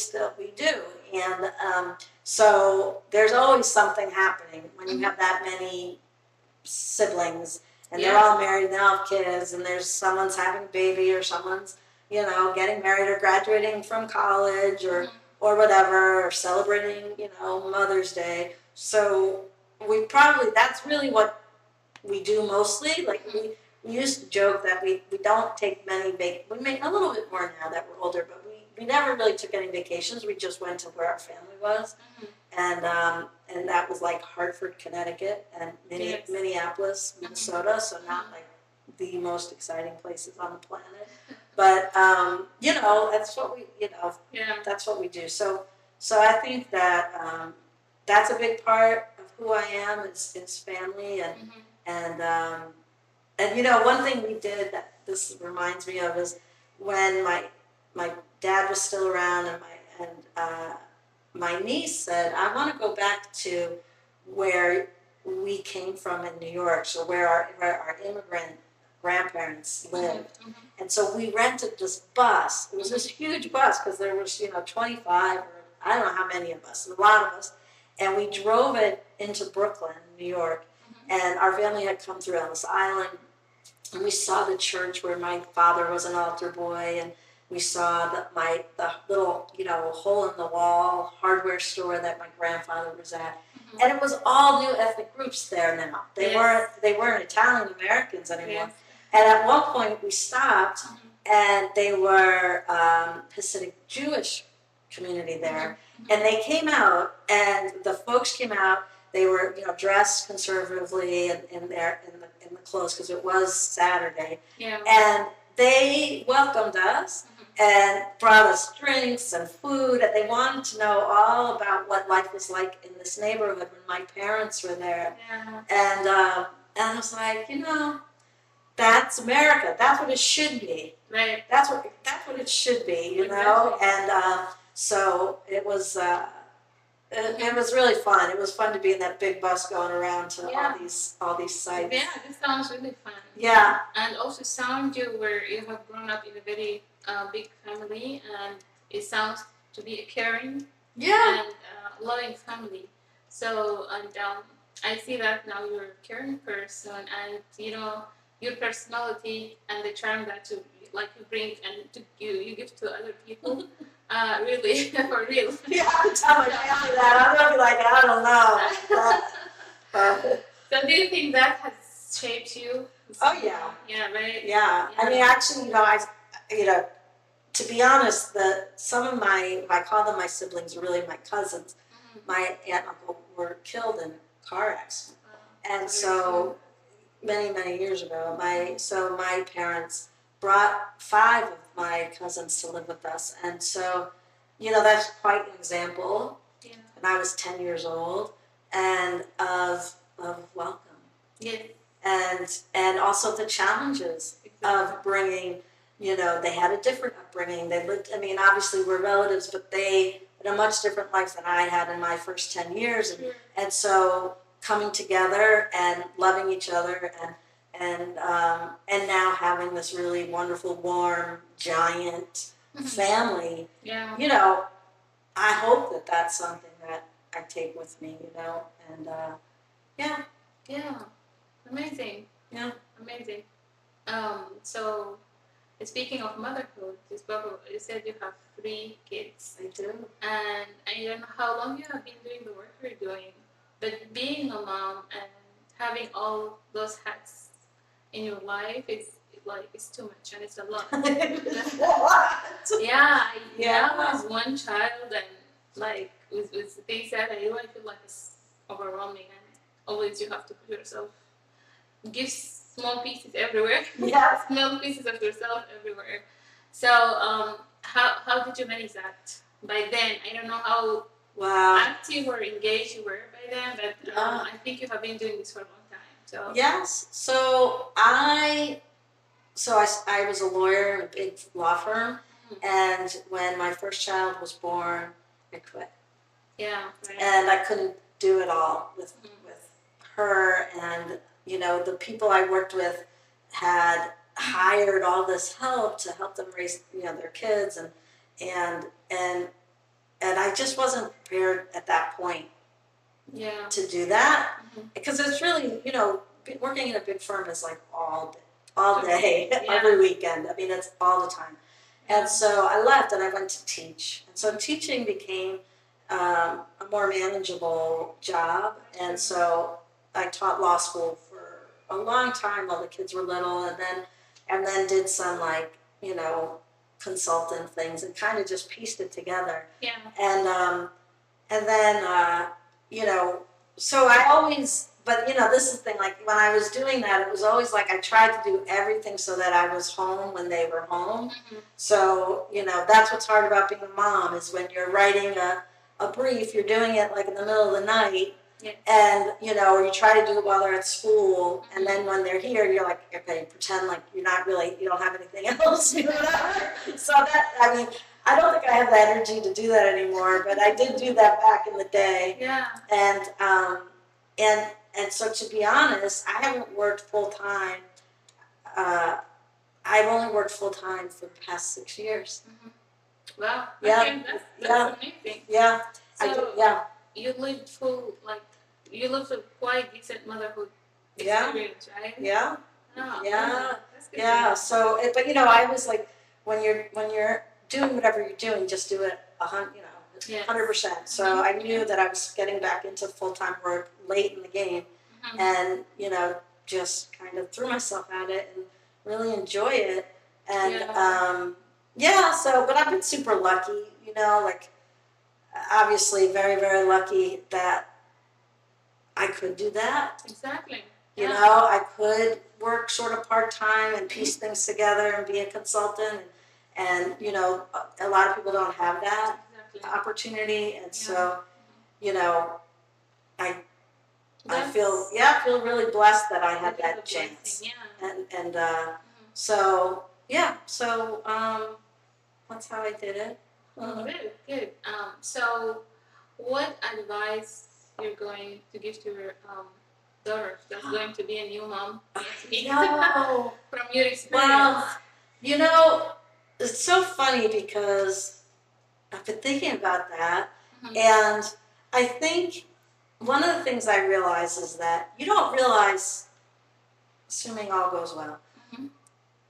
do. And so there's always something happening when you have that many siblings, and they're all married and they all have kids, and someone's having a baby, or someone's getting married or graduating from college, or whatever, or celebrating Mother's Day. So that's really what we do mostly. We used to joke that we don't take many we make a little bit more now that we're older, but we never really took any vacations. We just went to where our family was, and that was like Hartford, Connecticut, and Yes. Minneapolis, Minnesota. So not like the most exciting places on the planet, Mm-hmm. but that's what we Yeah. that's what we do. So I think that that's a big part of who I am is family and one thing we did that this reminds me of is when my dad was still around and my niece said, I want to go back to where we came from in New York, so where our immigrant grandparents lived. And so we rented this bus. It was this huge bus because there was 25 or I don't know how many of us, a lot of us, and we drove it into Brooklyn, New York, and our family had come through Ellis Island. And we saw the church where my father was an altar boy, and we saw the little hole in the wall hardware store that my grandfather was at, and it was all new ethnic groups there now. They weren't Italian Americans anymore. Yes. And at one point we stopped, and they were Hasidic Jewish community there, and they came out, and the folks came out. They were dressed conservatively in the clothes because it was Saturday, and they welcomed us and brought us drinks and food, and they wanted to know all about what life was like in this neighborhood when my parents were there. And I was like, that's America. That's what it should be. Right. That's what it should be, Exactly. And so it was. It was really fun. It was fun to be in that big bus going around to all these sites. Yeah, this sounds really fun. Yeah. And also sound you where you have grown up in a very big family, and it sounds to be a caring and loving family. So I see that now you're a caring person, and your personality and the charm that you bring and you give to other people. Really, for real. Yeah, I tell my family that. I'm gonna be like, I don't know. So do you think that has shaped you? Oh yeah. Yeah, right. Yeah. I mean, actually, to be honest, some of I call them my siblings, really my cousins. My aunt and uncle were killed in a car accident, and so many years ago, my parents brought 5 of my cousins to live with us, and so that's quite an example. Yeah. And I was 10 years old, and of welcome. Yeah. And also the challenges of bringing. They had a different upbringing. They lived. I mean, obviously we're relatives, but they had a much different life than I had in my first 10 years, and so coming together and loving each other and now having this really wonderful, warm, giant family. Yeah. I hope that that's something that I take with me. And yeah. Yeah. Amazing. Yeah. Amazing. So speaking of motherhood, you said you have 3 kids. I do. And I don't know how long you have been doing the work you're doing, but being a mom and having all those hats in your life is it's too much and it's a lot. What? Yeah, with one child and with things that I do, I feel like it's overwhelming, and always you have to put yourself, give small pieces everywhere. Yeah. Small pieces of yourself everywhere. So how did you manage that by then? I don't know how active or engaged you were by then, but I think you have been doing this for a long time. So yes. So I was a lawyer in a big law firm, and when my first child was born, I quit. Yeah. Right. And I couldn't do it all with her, and the people I worked with had hired all this help to help them raise their kids, and I just wasn't prepared at that point to do that, because it's really working in a big firm is like all day every weekend. I mean, it's all the time. And so I left and I went to teach, and so teaching became a more manageable job, and so I taught law school for a long time while the kids were little, and then did some consultant things and kind of just pieced it together. Yeah. And then, you know, so I always, but you know, this is the thing, like when I was doing that, it was always like I tried to do everything so that I was home when they were home. Mm-hmm. So, you know, that's what's hard about being a mom is when you're writing a brief, you're doing it like in the middle of the night. Yeah. And, you know, or you try to do it while they're at school. And then when they're here, you're like, okay, pretend like you're not really, you don't have anything else. You know, whatever. So that, I mean, I don't think I have the energy to do that anymore, but I did do that back in the day. Yeah. And so to be honest, I haven't worked full time. I've only worked full time for the past 6 years. Mm-hmm. Wow. Yeah. Okay, that's amazing. Yeah. So I do, yeah. you lived you lived a quite decent motherhood Yeah. experience, right? Yeah. Oh, Yeah. that's good. Yeah. So, but you know, I was like, when you're doing whatever you're doing, just do it 100%. So I knew that I was getting back into full-time work late in the game, and you know, just kind of threw myself at it and really enjoy it. And so, but I've been super lucky, you know, like obviously very, very lucky that I could do that. Exactly. You know, I could work sort of part-time and piece things together and be a consultant. And you know, a lot of people don't have that opportunity. And so, you know, I feel really blessed that I had that chance. And so, yeah, so that's how I did it. Good. So what advice you're going to give to your daughter that's going to be a new mom No. from your experience? Well, you know, it's so funny because I've been thinking about that, and I think one of the things I realize is that you don't realize, assuming all goes well,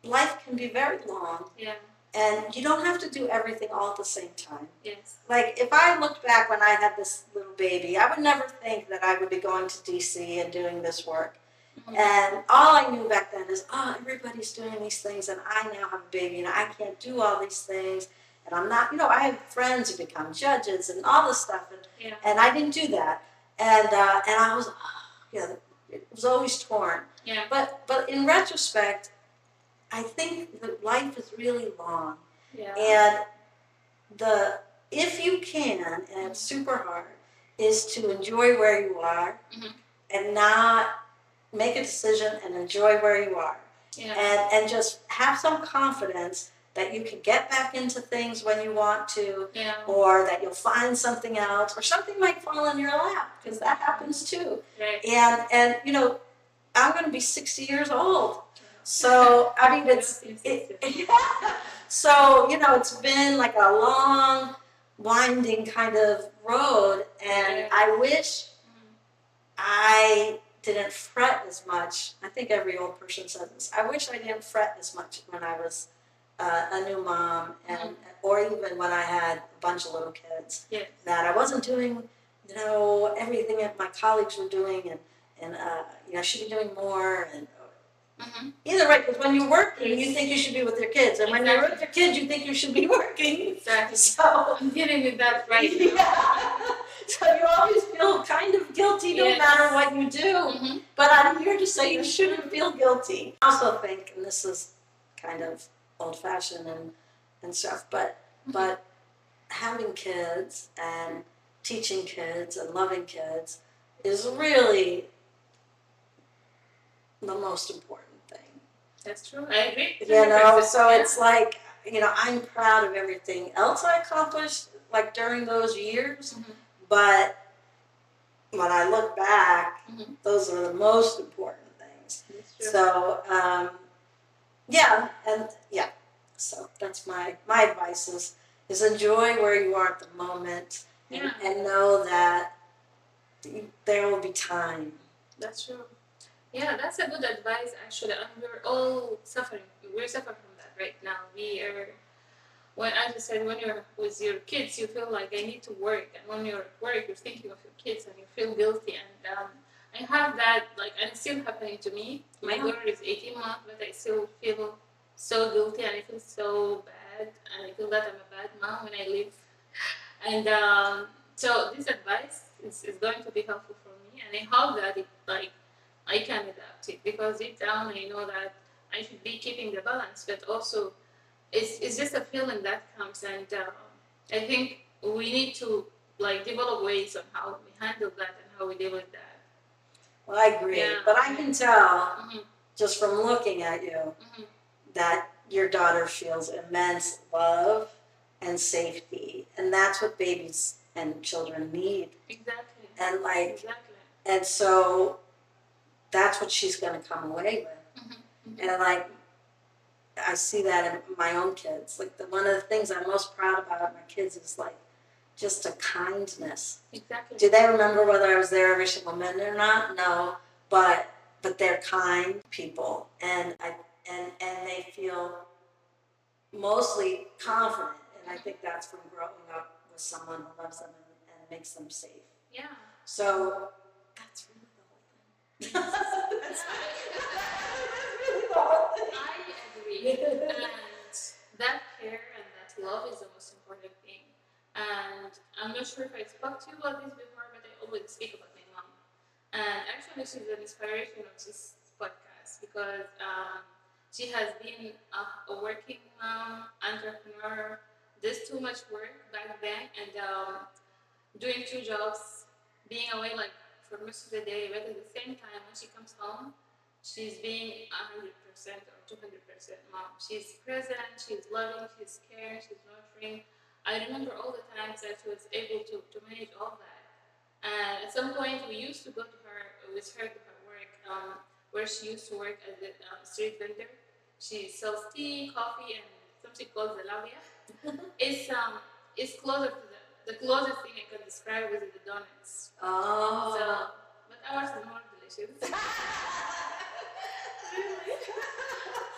life can be very long. Yeah. And you don't have to do everything all at the same time. Yes. Like, if I looked back when I had this little baby, I would never think that I would be going to DC and doing this work. And all I knew back then is, everybody's doing these things, and I now have a baby, and I can't do all these things. And I'm not, you know, I have friends who become judges and all this stuff, and I didn't do that. And I was, it was always torn. Yeah. But in retrospect, I think that life is really long. Yeah. And if you can, and it's super hard, is to enjoy where you are and not make a decision and enjoy where you are. Yeah. And just have some confidence that you can get back into things when you want to, or that you'll find something else, or something might fall in your lap, because that happens too. Right. And you know, I'm going to be 60 years old. So, I mean, so, you know, it's been like a long, winding kind of road, and I wish I didn't fret as much. I think every old person says this. I wish I didn't fret as much when I was a new mom, or even when I had a bunch of little kids. Yes. That I wasn't doing, you know, everything that my colleagues were doing, and you know, I should be doing more. And either right, because when you're working, you think you should be with your kids, and when you're with your kids, you think you should be working. Exactly. So I'm dealing with that right now. yeah. So you always feel kind of guilty no matter what you do. But I'm here to say you shouldn't feel guilty. I also think, and this is kind of old-fashioned and stuff, but having kids and teaching kids and loving kids is really the most important thing. That's true. I agree. You know, so it's like, you know, I'm proud of everything else I accomplished, like during those years, but when I look back, those are the most important things. That's true. So, so that's my advice is enjoy where you are at the moment, and know that there will be time. That's true. Yeah, that's a good advice, actually. And we're all suffering. We're suffering from that right now. We are, as you said, when you're with your kids, you feel like I need to work. And when you're at work, you're thinking of your kids and you feel guilty. And I have that, like, and it's still happening to me. My daughter is 18 months, but I still feel so guilty and I feel so bad bad, and I feel that I'm a bad mom when I leave. And so this advice is going to be helpful for me, and I hope that I can adapt it, because deep down I know that I should be keeping the balance, but also it's just a feeling that comes, and I think we need to develop ways on how we handle that and how we deal with that. Well, I agree, Yeah. but I can tell Mm-hmm. just from looking at you Mm-hmm. that your daughter feels immense love and safety, and that's what babies and children need. Exactly. And Exactly. and so that's what she's going to come away with. Mm-hmm. And I see that in my own kids. One of the things I'm most proud about in my kids is just a kindness. Exactly. Do they remember whether I was there every single minute or not? No, but they're kind people, and they feel mostly confident, and I think that's from growing up with someone who loves them and makes them safe. Yeah. So that's really the whole thing. That's really the whole thing. I agree. And that care and that love is the most important thing. And I'm not sure if I spoke to you about this before, but I always speak about my mom. And actually, she's an inspiration of this podcast, because she has been a working mom, entrepreneur, does too much work back then, and doing two jobs, being away for most of the day, but at the same time, when she comes home, she's being 100% or 200% mom. She's present, she's loving, she's caring, she's nurturing. I remember all the times that she was able to manage all that. And at some point, we used to go to her with her to her work, where she used to work as a street vendor. She sells tea, coffee, and something called the labia. It's closer to the closest thing I can describe is the donuts. Oh. So, but ours is more delicious.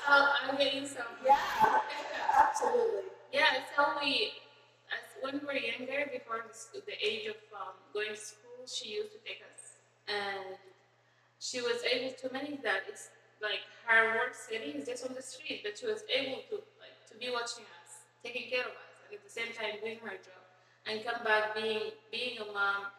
I'm getting some. Yeah, absolutely. Yeah, so when we were younger, before the age of going to school, she used to take us, and she was able to manage that. It's like her work setting is just on the street, but she was able to be watching us, taking care of us, and at the same time doing her job, and come back being a mom,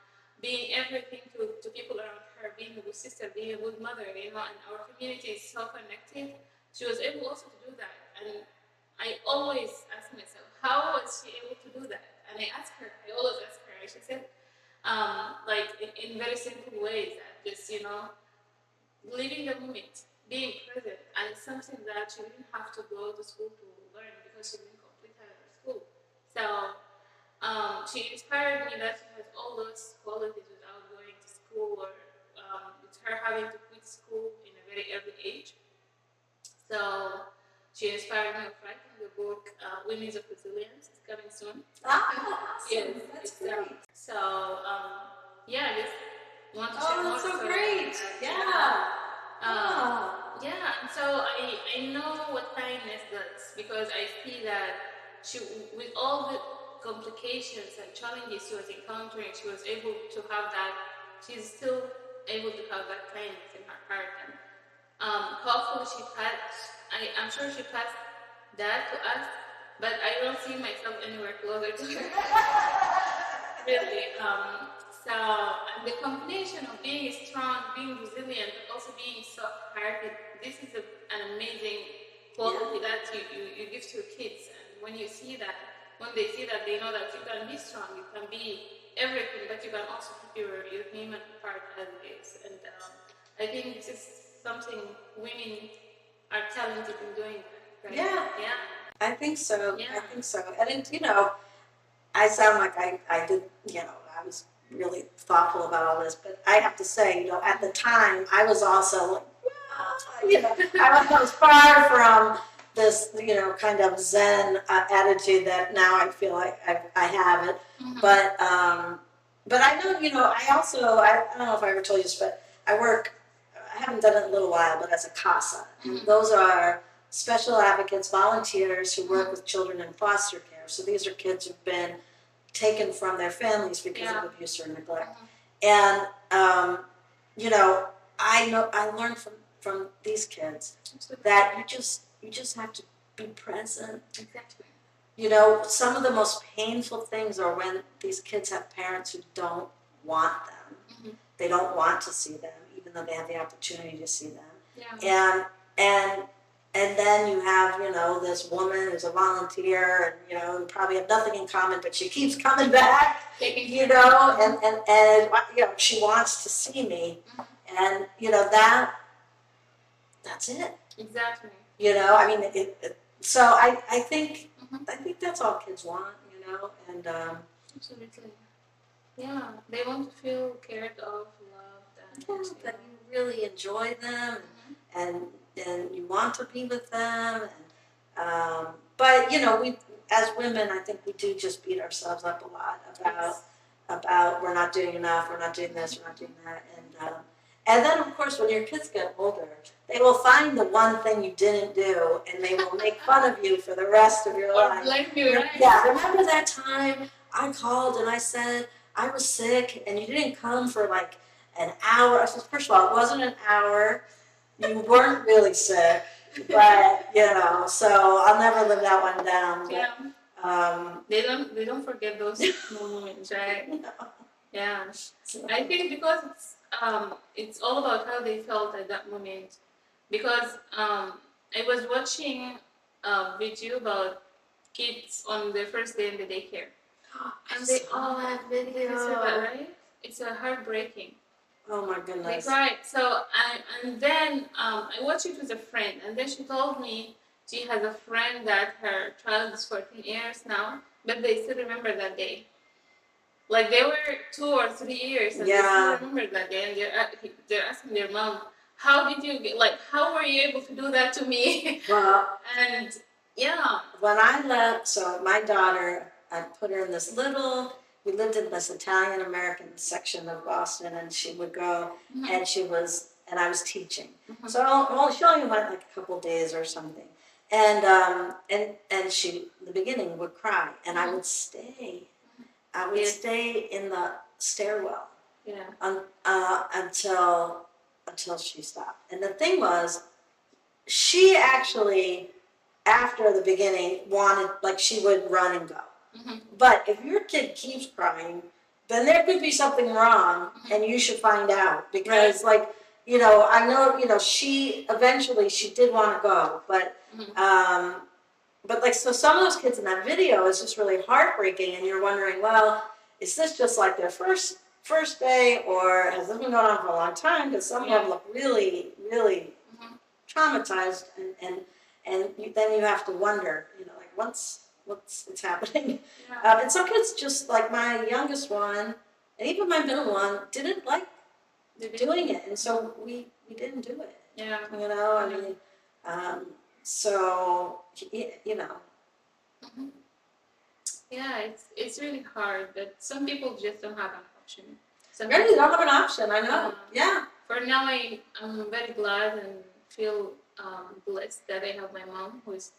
being everything to people around her, being a good sister, being a good mother, and our community is so connected. She was able also to do that, and I always ask myself, how was she able to do that? And I always ask her, and she said, in very simple ways, that just, living the moment, being present, and it's something that she didn't have to go to school to learn, because she didn't complete her school. So she inspired me that she has all those qualities without going to school, or with her having to quit school in a very early age. So she inspired me of writing the book Women's of Resilience. It's coming soon. Awesome. Yes, That's it's great. so yeah, I just want to share Oh, more that's so stories great. about that. Yeah. Yeah, and so I know what kindness does, because I see that she, with all the complications and challenges she was encountering, she was able to have that. She's still able to have that kindness in her heart, and hopefully I'm sure she passed that to us, but I don't see myself anywhere closer to her. Really. And the combination of being strong, being resilient, but also being soft-hearted, this is an amazing quality that you give to your kids. And when they see that, they know that you can be strong, you can be everything, but you can also keep your human part as it is. And I think this is something women are talented in doing, right? Yeah. Yeah. I think so. Yeah. I think so. And I sound like I did, I was really thoughtful about all this, but I have to say, at the time, I was also I was far from this, kind of Zen attitude that now I feel like I have it. Mm-hmm. But I know, I also, I don't know if I ever told you this, but I haven't done it in a little while, but as a CASA. And those are special advocates, volunteers who work with children in foster care. So these are kids who've been taken from their families because of abuse or neglect. And, I learned from these kids that you just have to be present. Exactly. You know, some of the most painful things are when these kids have parents who don't want them. Mm-hmm. They don't want to see them, even though they have the opportunity to see them. Yeah. And and then you have, you know, this woman who's a volunteer, and you know, who probably have nothing in common, but she keeps coming back, you know, and you know, she wants to see me, and you know that's it. Exactly. You know, I mean, so I think that's all kids want, you know, and Absolutely. Yeah, they want to feel cared of, loved, and yeah, that you really enjoy them, and you want to be with them, and but you know, we as women, I think we do just beat ourselves up a lot yes. about we're not doing enough, we're not doing this, we're not doing that, and then of course when your kids get older, they will find the one thing you didn't do, and they will make fun of you for the rest of your Or life. blame you, right? Yeah, remember that time I called and I said I was sick and you didn't come for like an hour? I said, first of all, it wasn't an hour. You weren't really sick, but you know, so I'll never live that one down. But, Yeah. They don't forget those moments, right? no. Yeah. So, I think because it's all about how they felt at that moment. Because I was watching a video about kids on their first day in the daycare. And they all that you saw that, video. right? It's heartbreaking. Oh my They goodness. cried. So and then I watched it with a friend, and then she told me she has a friend that her child is 14 years now, but they still remember that day. Like they were 2 or 3 years, and they still remember that day, and they're asking their mom, "How did you get? Like, how were you able to do that to me?" Well, And yeah, when I left, so my daughter, I put her in this little, we lived in this Italian American section of Boston, and she would go, and and I was teaching. So she only went like a couple days or something. And she, in the beginning, would cry, and I would stay. I would Yes. stay in the stairwell yeah, until she stopped. And the thing was, she actually, after the beginning, wanted, like, she would run and go. But if your kid keeps crying, then there could be something wrong, and you should find out, because like, you know, I know, you know, she eventually she did want to go, but like, so some of those kids in that video is just really heartbreaking, and you're wondering, well, is this just like their first day, or has this been going on for a long time? Because some of them look really, really traumatized, and then you have to wonder, you know, like what's happening. And some kids, just like my youngest one, and even my middle one, didn't like doing it, and so we didn't do it. Yeah. You know, I mean, so you know. Yeah, it's really hard, but some people just don't have an option. Some Really, people don't have an option. I know. Yeah. For now, I'm very glad and feel blessed that I have my mom who is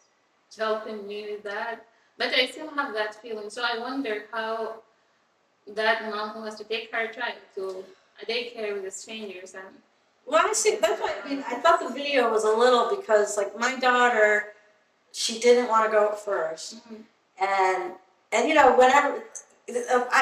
helping me with that. But I still have that feeling. So I wonder how that mom who has to take her child to a daycare with the strangers and Well, I see. That's why I mean. I thought the video was a little, because like my daughter, she didn't want to go at first, and you know, whenever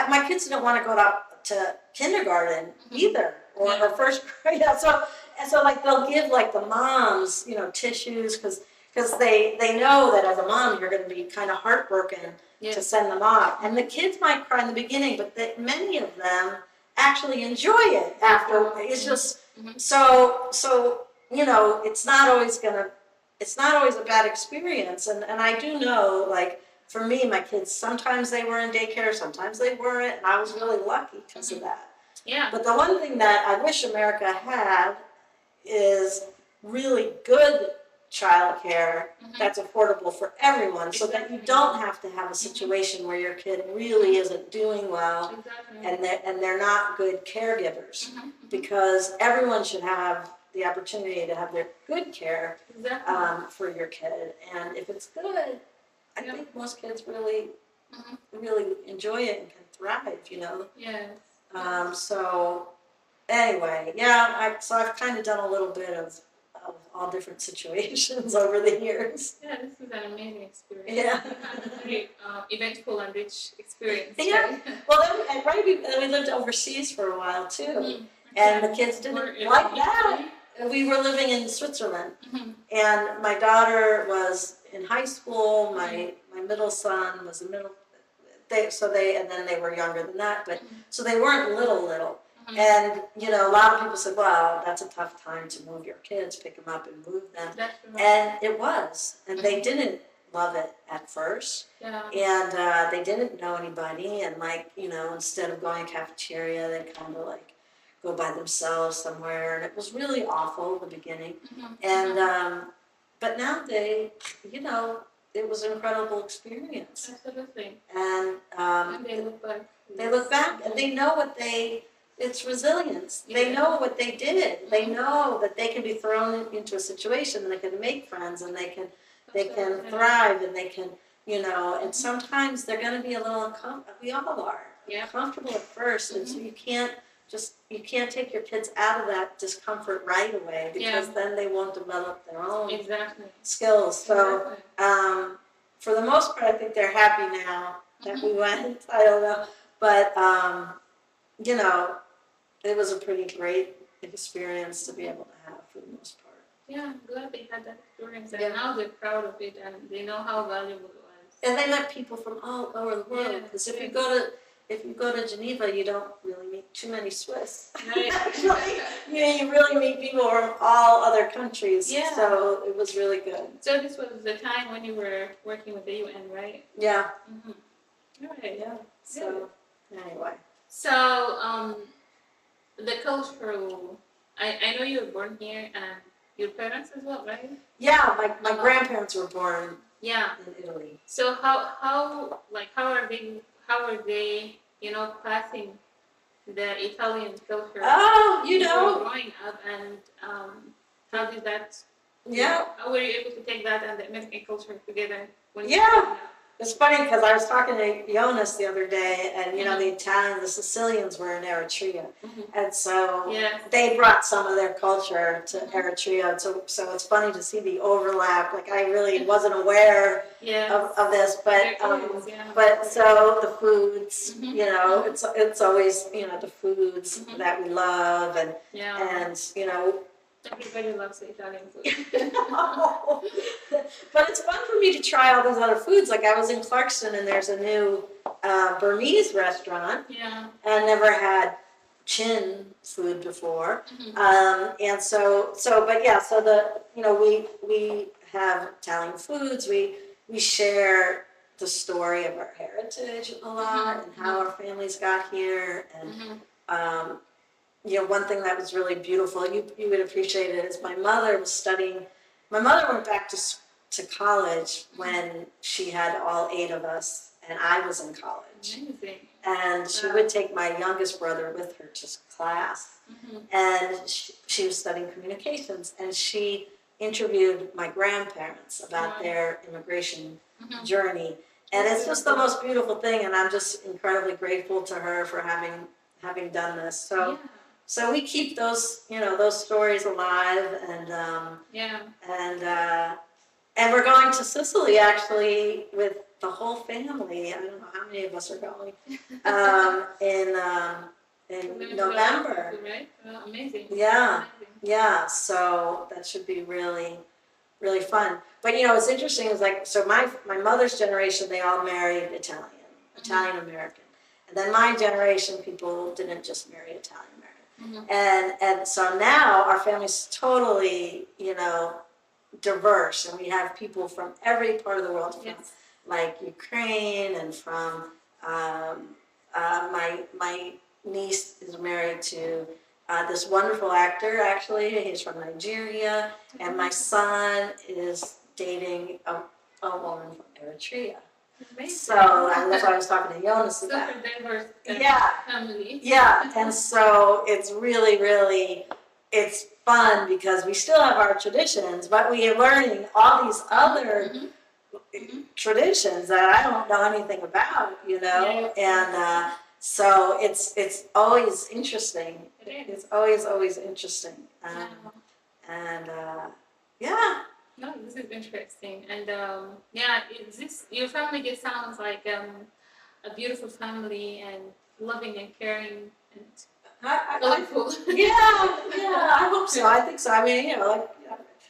my kids didn't want to go to kindergarten either, or first grade. Yeah, so like they'll give like the moms, you know, tissues, because they know that as a mom you're going to be kind of heartbroken to send them off, and the kids might cry in the beginning, but many of them actually enjoy it after. It's just so you know, it's not always a bad experience, and I do know, like, for me, my kids, sometimes they were in daycare, sometimes they weren't, and I was really lucky because of that. yeah. But the one thing that I wish America had is really good childcare that's affordable for everyone, so that you don't have to have a situation where your kid really isn't doing well, and they're not good caregivers, because everyone should have the opportunity to have their good care for your kid, and if it's good, I think most kids really really enjoy it and can thrive, you know. Yes. So anyway, yeah, so I've kind of done a little bit of all different situations over the years. Yeah, this is an amazing experience. Yeah. You had a very eventful and rich experience. Yeah. Right? Well, then, right, we lived overseas for a while too, Mhm. and Yeah. the kids Were didn't in like that. Italy? We were living in Switzerland, Mhm. and my daughter was in high school. My middle son was a middle. And then they were younger than that, but so they weren't little. Mhm. And a lot of people said, "Well, that's a tough time to move your kids, pick them up and move them." That's right. And it was, and they didn't love it at first, Yeah. and they didn't know anybody, and instead of going to cafeteria, they kind of like go by themselves somewhere, and it was really awful in the beginning. Mhm. And but now it was an incredible experience, Absolutely. and When they look back. they look back and they know it's resilience. They Yeah. know what they did. They know that they can be thrown into a situation and they can make friends and they can Absolutely. thrive and they can, and sometimes they're going to be a little uncomfortable. We all are Yeah. uncomfortable at first, and so you can't take your kids out of that discomfort right away, because then they won't develop their own Exactly. skills. So Exactly. for the most part, I think they're happy now that we went. I don't know, but it was a pretty great experience to be able to have for the most part. Yeah, I'm glad they had that experience, and Yeah. now they're proud of it, and they know how valuable it was. And they met people from all over the world. Yeah. Because if you go to Geneva, you don't really meet too many Swiss. Right. Actually, you really meet people from all other countries. Yeah. So it was really good. So this was the time when you were working with the UN, right? Yeah. Mm-hmm. All right. Yeah. So anyway. So the cultural. I know you were born here, and your parents as well, right? Yeah, my grandparents were born Yeah. in Italy. So how are they passing the Italian culture Oh, growing up, and how did that Yeah. how were you able to take that and the American culture together when you Yeah. were growing up? It's funny because I was talking to Jonas the other day, and the Sicilians were in Eritrea, and so Yes. they brought some of their culture to Eritrea. And so it's funny to see the overlap. Like I really wasn't aware Yes. of this, but There is, yeah. but so the foods, Mhm. it's always the foods that we love, and Yeah. Everybody loves the Italian food. But it's fun for me to try all those other foods. Like I was in Clarkston, and there's a new Burmese restaurant. Yeah. I never had Chin food before, and so we have Italian foods. We share the story of our heritage a lot, and how our families got here, and one thing that was really beautiful, you would appreciate it, is my mother went back to college when she had all 8 of us, and I was in college. Amazing. And she would take my youngest brother with her to class, and she was studying communications, and she interviewed my grandparents about their immigration journey. And it's just the most beautiful thing, and I'm just incredibly grateful to her for having done this. So we keep those stories alive, and we're going to Sicily actually with the whole family. I don't know how many of us are going in November. Right? Oh, amazing. Yeah, Amazing. yeah. So that should be really, really fun. But it's interesting. Is like so my mother's generation, they all married Italian American, and then my generation, people didn't just marry Italian American. And so now our family's totally, diverse, and we have people from every part of the world, from like Ukraine, and from my niece is married to this wonderful actor. Actually, he's from Nigeria, and my son is dating a woman from Eritrea. Amazing. So that's why I was talking to Jonas about. Super diverse family. Yeah, and so it's really, really, it's fun because we still have our traditions, but we are learning all these other traditions that I don't know anything about, and so it's always interesting. It's always interesting, and Yeah. No, this is interesting. And yeah, your family just sounds like a beautiful family and loving and caring and colorful. I hope so. I think so. I mean, like,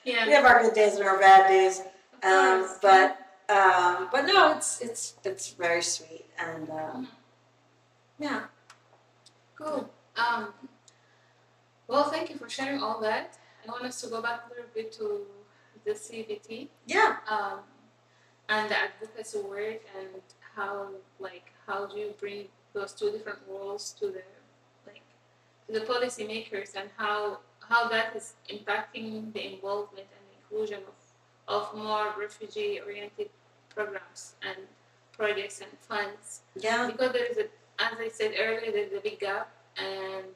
Yeah. we have our good days and our bad days. Of course. But no, it's very sweet, and yeah. Cool. Well, thank you for sharing all that. I want us to go back a little bit to the CBT. Yeah. And the advocacy work and how do you bring those two different roles to the policymakers and how that is impacting the involvement and inclusion of more refugee oriented programs and projects and funds. Yeah. Because as I said earlier, there's a big gap, and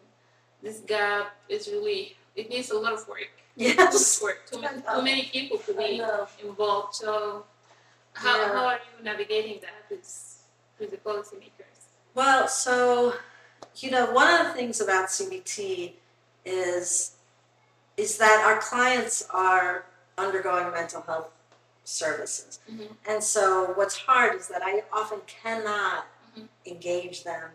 this gap is really, it needs a lot of work. Yes. Too many people to be involved. So how are you navigating that with the policymakers? Well, so, one of the things about CBT is that our clients are undergoing mental health services. Mm-hmm. And so what's hard is that I often cannot engage them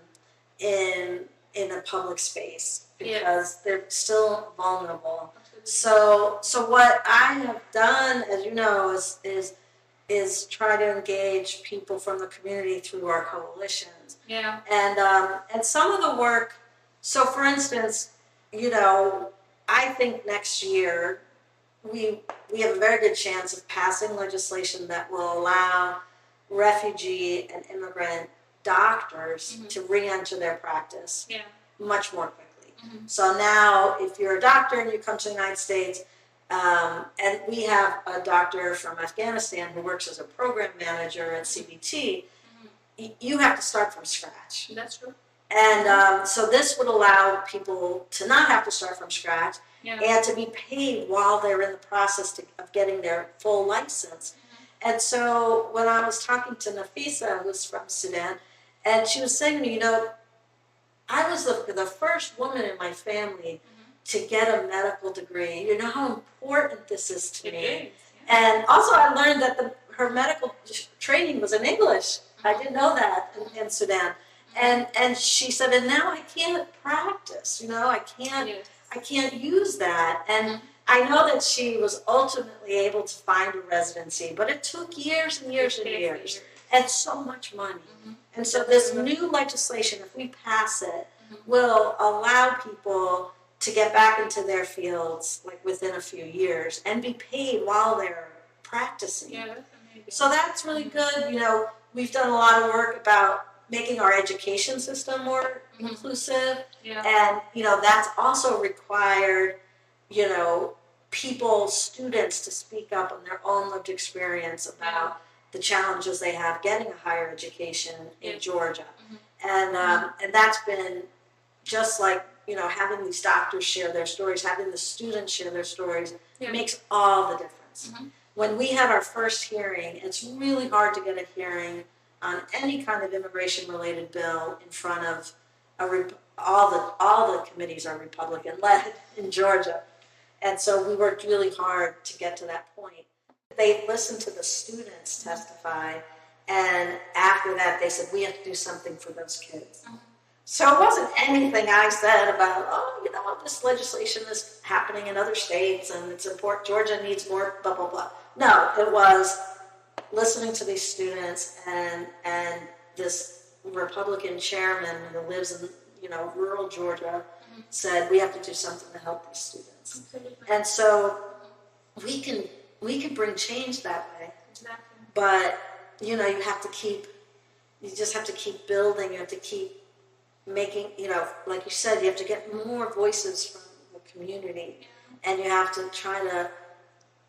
in a public space because they're still vulnerable. So what I have done, as you know, is try to engage people from the community through our coalitions. Yeah. And some of the work. So, for instance, I think next year we have a very good chance of passing legislation that will allow refugee and immigrant doctors to re-enter their practice much more quickly. Mm-hmm. So now, if you're a doctor and you come to the United States, and we have a doctor from Afghanistan who works as a program manager at CBT, you have to start from scratch. That's true. And so this would allow people to not have to start from scratch and to be paid while they're in the process of getting their full license. Mm-hmm. And so when I was talking to Nafisa, who's from Sudan, and she was saying to me, I was the first woman in my family to get a medical degree. You know how important this is to me. And also I learned that her medical training was in English. I didn't know that in Sudan. And she said, and now I can't practice, I can't use that. And I know that she was ultimately able to find a residency, but it took years and years and years and so much money. And so this new legislation, if we pass it, will allow people to get back into their fields like within a few years and be paid while they're practicing. Yeah, that's amazing. So that's really good. We've done a lot of work about making our education system more inclusive. Yeah. And, that's also required, students to speak up on their own lived experience about the challenges they have getting a higher education in Georgia. And that's been just like, having these doctors share their stories, having the students share their stories makes all the difference. When we had our first hearing, it's really hard to get a hearing on any kind of immigration-related bill in front of all the committees are Republican-led in Georgia, and so we worked really hard to get to that point. They listened to the students testify, and after that, they said we have to do something for those kids. So it wasn't anything I said about this legislation is happening in other states and it's important. Georgia needs more blah blah blah. No, it was listening to these students and this Republican chairman who lives in rural Georgia said we have to do something to help these students. And so we can bring change that way. But you just have to keep building. You have to keep making, like you said, you have to get more voices from the community, and you have to try to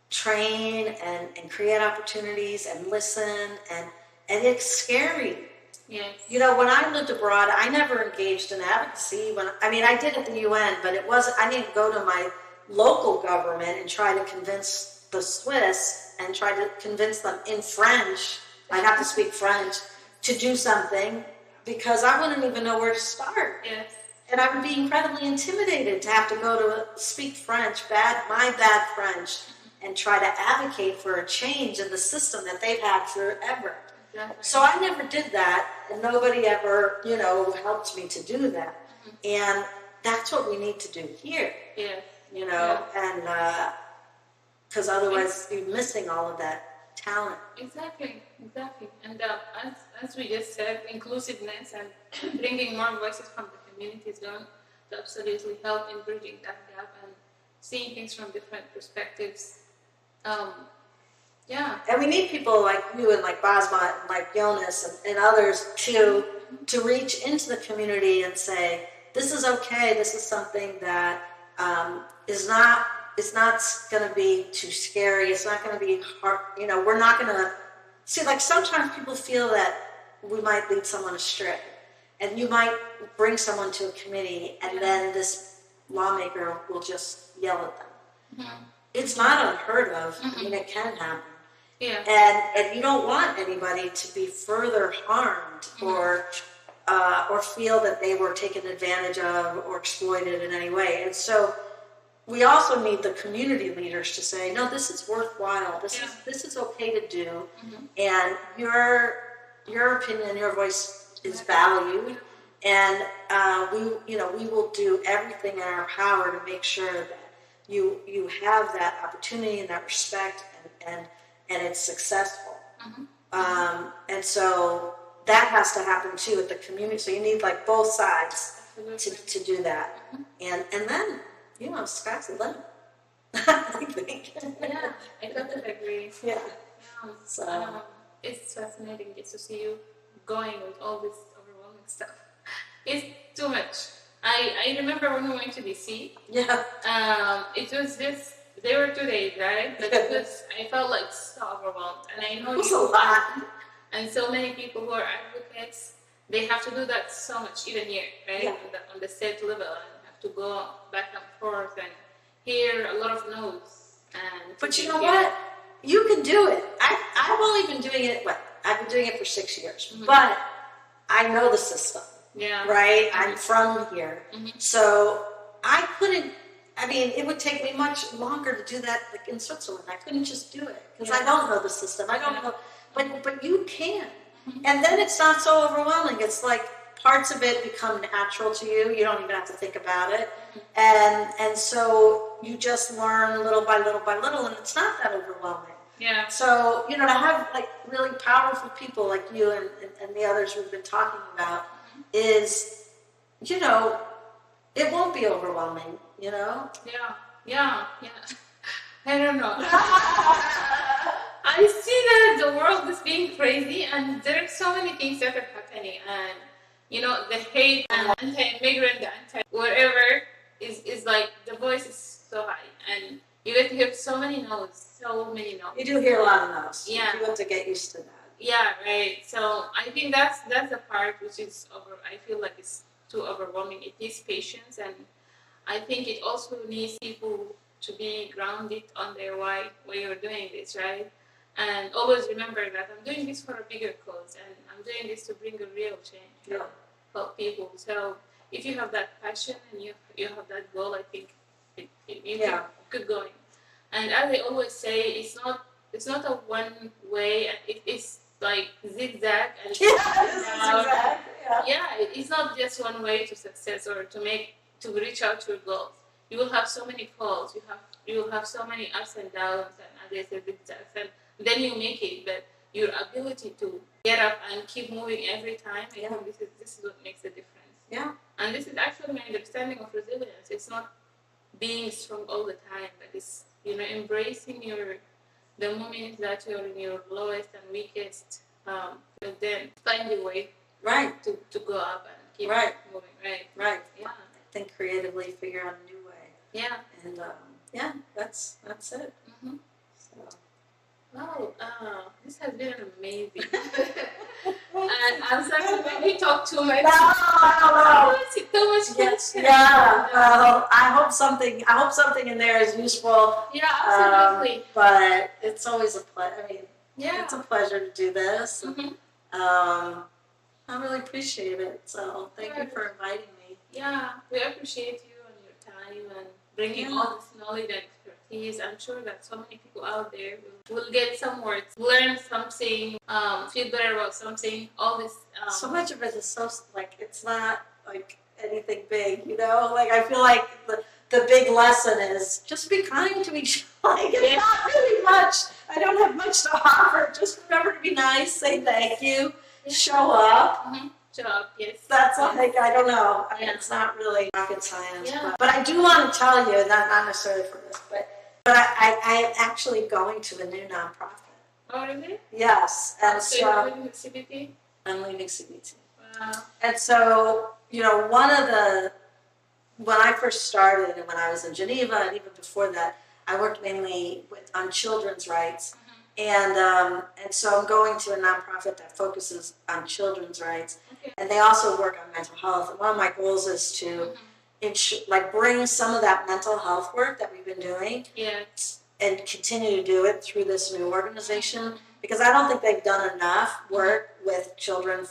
train and create opportunities and listen, and it's scary. Yes. When I lived abroad, I never engaged in advocacy. I did at the UN, but I didn't go to my local government and try to convince the Swiss and try to convince them in French. I'd have to speak French to do something because I wouldn't even know where to start. Yes. And I would be incredibly intimidated to have to go to speak French, my bad French, and try to advocate for a change in the system that they've had forever. Exactly. So I never did that, and nobody ever, helped me to do that. And that's what we need to do here. Yeah. And because otherwise you're missing all of that talent. Exactly. And as we just said, inclusiveness and bringing more voices from the community is going to absolutely help in bridging that gap and seeing things from different perspectives. Yeah. And we need people like you and like Basma and like Jonas and others to reach into the community and say, this is okay, this is something that is not, it's not going to be too scary, it's not going to be hard, we're not going to, see, like sometimes people feel that we might lead someone astray. And you might bring someone to a committee and then this lawmaker will just yell at them. It's not unheard of. I mean, it can happen. Yeah. And you don't want anybody to be further harmed or feel that they were taken advantage of or exploited in any way. And so we also need the community leaders to say, no, this is worthwhile. This is okay to do. And your opinion, your voice is valued. And we will do everything in our power to make sure that you have that opportunity and that respect and it's successful. And so that has to happen too at the community. So you need like both sides to do that. And then, sky's the limit. I think. Yeah, I totally agree. Yeah. So it's fascinating just to see you going with all this overwhelming stuff. It's too much. I remember when we went to DC. Yeah. It was just, they were 2 days, right? But I felt like so overwhelmed. And I know it was a lot. And so many people who are advocates, they have to do that so much, even here, right? Yeah. On the state level, and have to go back and forth and hear a lot of no's. But you know what? You can do it. I've only been doing it, I've been doing it for 6 years. But I know the system. Yeah. Right? I'm from here. So I couldn't, it would take me much longer to do that like in Switzerland. I couldn't just do it because I don't know the system. I don't know. But you can. And then it's not so overwhelming. It's like parts of it become natural to you. You don't even have to think about it. And so you just learn little by little by little, and it's not that overwhelming. Yeah. So, to have like really powerful people like you and the others we've been talking about is, it won't be overwhelming, Yeah. I don't know. I see that the world is being crazy, and there are so many things that are happening, and the hate and anti-immigrant, the anti-whatever is like the voice is so high, and you get to hear so many no's. You do hear a lot of no's. Yeah. You have to get used to that. Yeah, right. So I think that's the part which is I feel like it's too overwhelming. It needs patience, and I think it also needs people to be grounded on their why you're doing this, right? And always remember that I'm doing this for a bigger cause, and I'm doing this to bring a real change, Yeah. help people. So if you have that passion and you have that goal, I think you can keep going. And as I always say, it's not a one way. It is like zigzag and zigzag. Yeah, it's not just one way to success or to reach out to your goals. You will have so many falls. You will have so many ups and downs, and as I said, zigzags, and then you make it. But your ability to get up and keep moving every time, I think this is what makes the difference. Yeah. And this is actually my understanding of resilience. It's not being strong all the time, but it's embracing the moments that you're in your lowest and weakest, but then find a way to go up and keep moving. Right. Yeah. I think creatively figure out a new way. Yeah. And that's it. So. Wow, this has been amazing. And I'm sorry, maybe talk too much. No, I Too much questions. Yeah. Well, I hope something in there is useful. Yeah, absolutely. But it's always a pleasure. Yeah. It's a pleasure to do this. I really appreciate it. So thank you for inviting me. Yeah, we appreciate you and your time and bringing all this knowledge and expertise expertise. I'm sure that so many people out there will get some words, learn something, feel better about something. All this. So much of it is so, like, it's not like anything big, you know? Like, I feel like the big lesson is just be kind to each other. Like, it's not really much. I don't have much to offer. Just remember to be nice, say thank you, show up. Mm-hmm. Show up, yes. That's like, I don't know. Yeah. It's not really rocket science. Yeah. But I do want to tell you, not necessarily for this, but I am actually going to a new nonprofit. Oh, really? Yes. And so you're living with CBT? I'm leaving CBT. Wow. And so, you know, when I first started and when I was in Geneva and even before that, I worked mainly on children's rights. And so I'm going to a nonprofit that focuses on children's rights. Okay. And they also work on mental health. And one of my goals is to bring some of that mental health work that we've been doing and continue to do it through this new organization. Because I don't think they've done enough work with children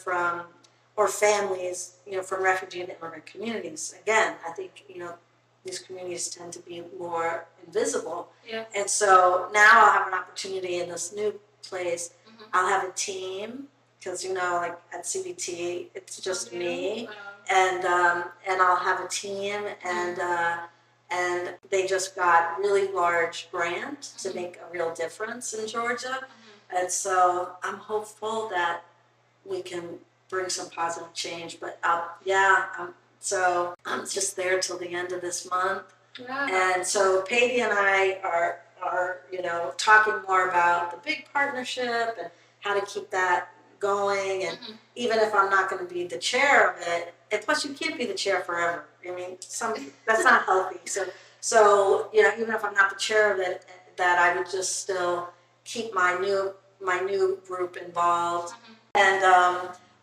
or families, you know, from refugee and immigrant communities. Again, I think, you know, these communities tend to be more invisible. Yeah. And so now I'll have an opportunity in this new place. I'll have a team, because, you know, like at CBT, it's just me. And I'll have a team, and they just got really large grant to make a real difference in Georgia. And so I'm hopeful that we can bring some positive change. But so I'm just there till the end of this month. Wow. And so Patty and I are, you know, talking more about the big partnership and how to keep that going. And even if I'm not going to be the chair of it, and plus you can't be the chair forever. I mean, that's not healthy. So you know, even if I'm not the chair of it, that I would just still keep my new group involved.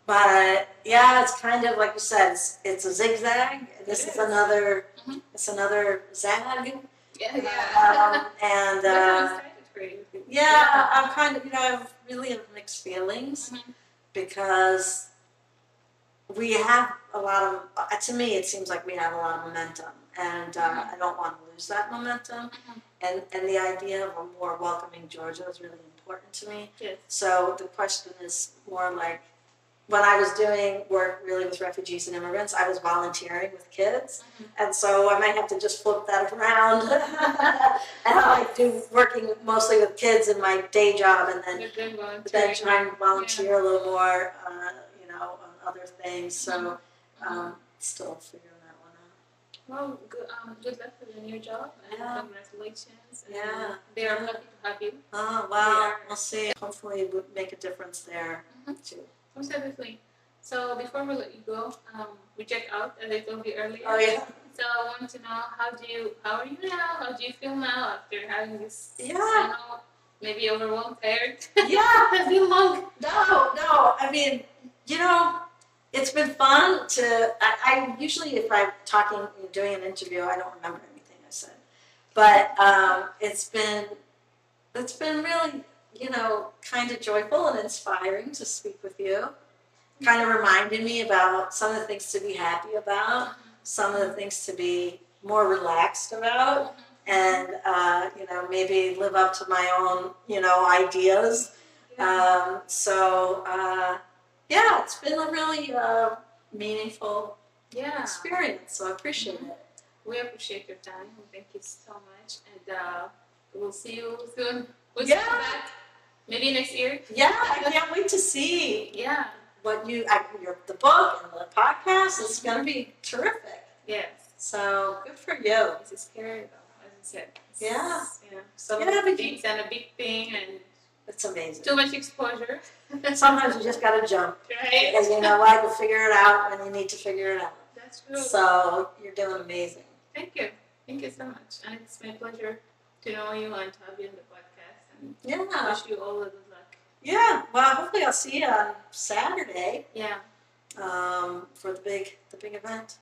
But yeah, it's kind of like you said, it's a zigzag. This is another, it's another zag. Yeah. And I'm excited for you. yeah, I'm kind of, you know, I really have mixed feelings because we have a lot of, to me, it seems like we have a lot of momentum, and I don't want to lose that momentum. And the idea of a more welcoming Georgia is really important to me. Yes. So the question is more like, when I was doing work really with refugees and immigrants, I was volunteering with kids. And so I might have to just flip that around. And I like do working mostly with kids in my day job, and then try and volunteer a little more, you know, on other things. So still figuring that one out. Well, good luck with your new job, and congratulations. Yeah. They are lucky to have you. Oh, well, we'll see. Hopefully we'll make a difference there too. Most definitely. So before we let you go, we check out, as I told you earlier. Oh yeah. So I want to know how are you now? How do you feel now after having this? Yeah. I know, maybe overwhelmed, tired. Yeah. It's been long. No. I mean, you know, it's been fun to. I usually, if I'm doing an interview, I don't remember anything I said, but it's been really, you know, kind of joyful and inspiring to speak with you. Kind of reminded me about some of the things to be happy about, some of the things to be more relaxed about, and you know, maybe live up to my own, you know, ideas. Yeah, it's been a really meaningful experience. So I appreciate it. We appreciate your time. Thank you so much, and we'll see you soon. We'll see you back. Maybe next year. Yeah, I can't wait to see. Yeah. What the book and the podcast is going to be terrific. Yes. So good for you. It's scary though, as I said. Yeah. So many things and a big thing, and it's amazing. Too much exposure. Sometimes you just got to jump. Right. Because you know what? You figure it out when you need to figure it out. That's true. So you're doing amazing. Thank you. Thank you so much. And it's my pleasure to know you and to have you on the podcast. And wish you all the good luck. Yeah. Well, hopefully I'll see you on Saturday. Yeah. For the big event.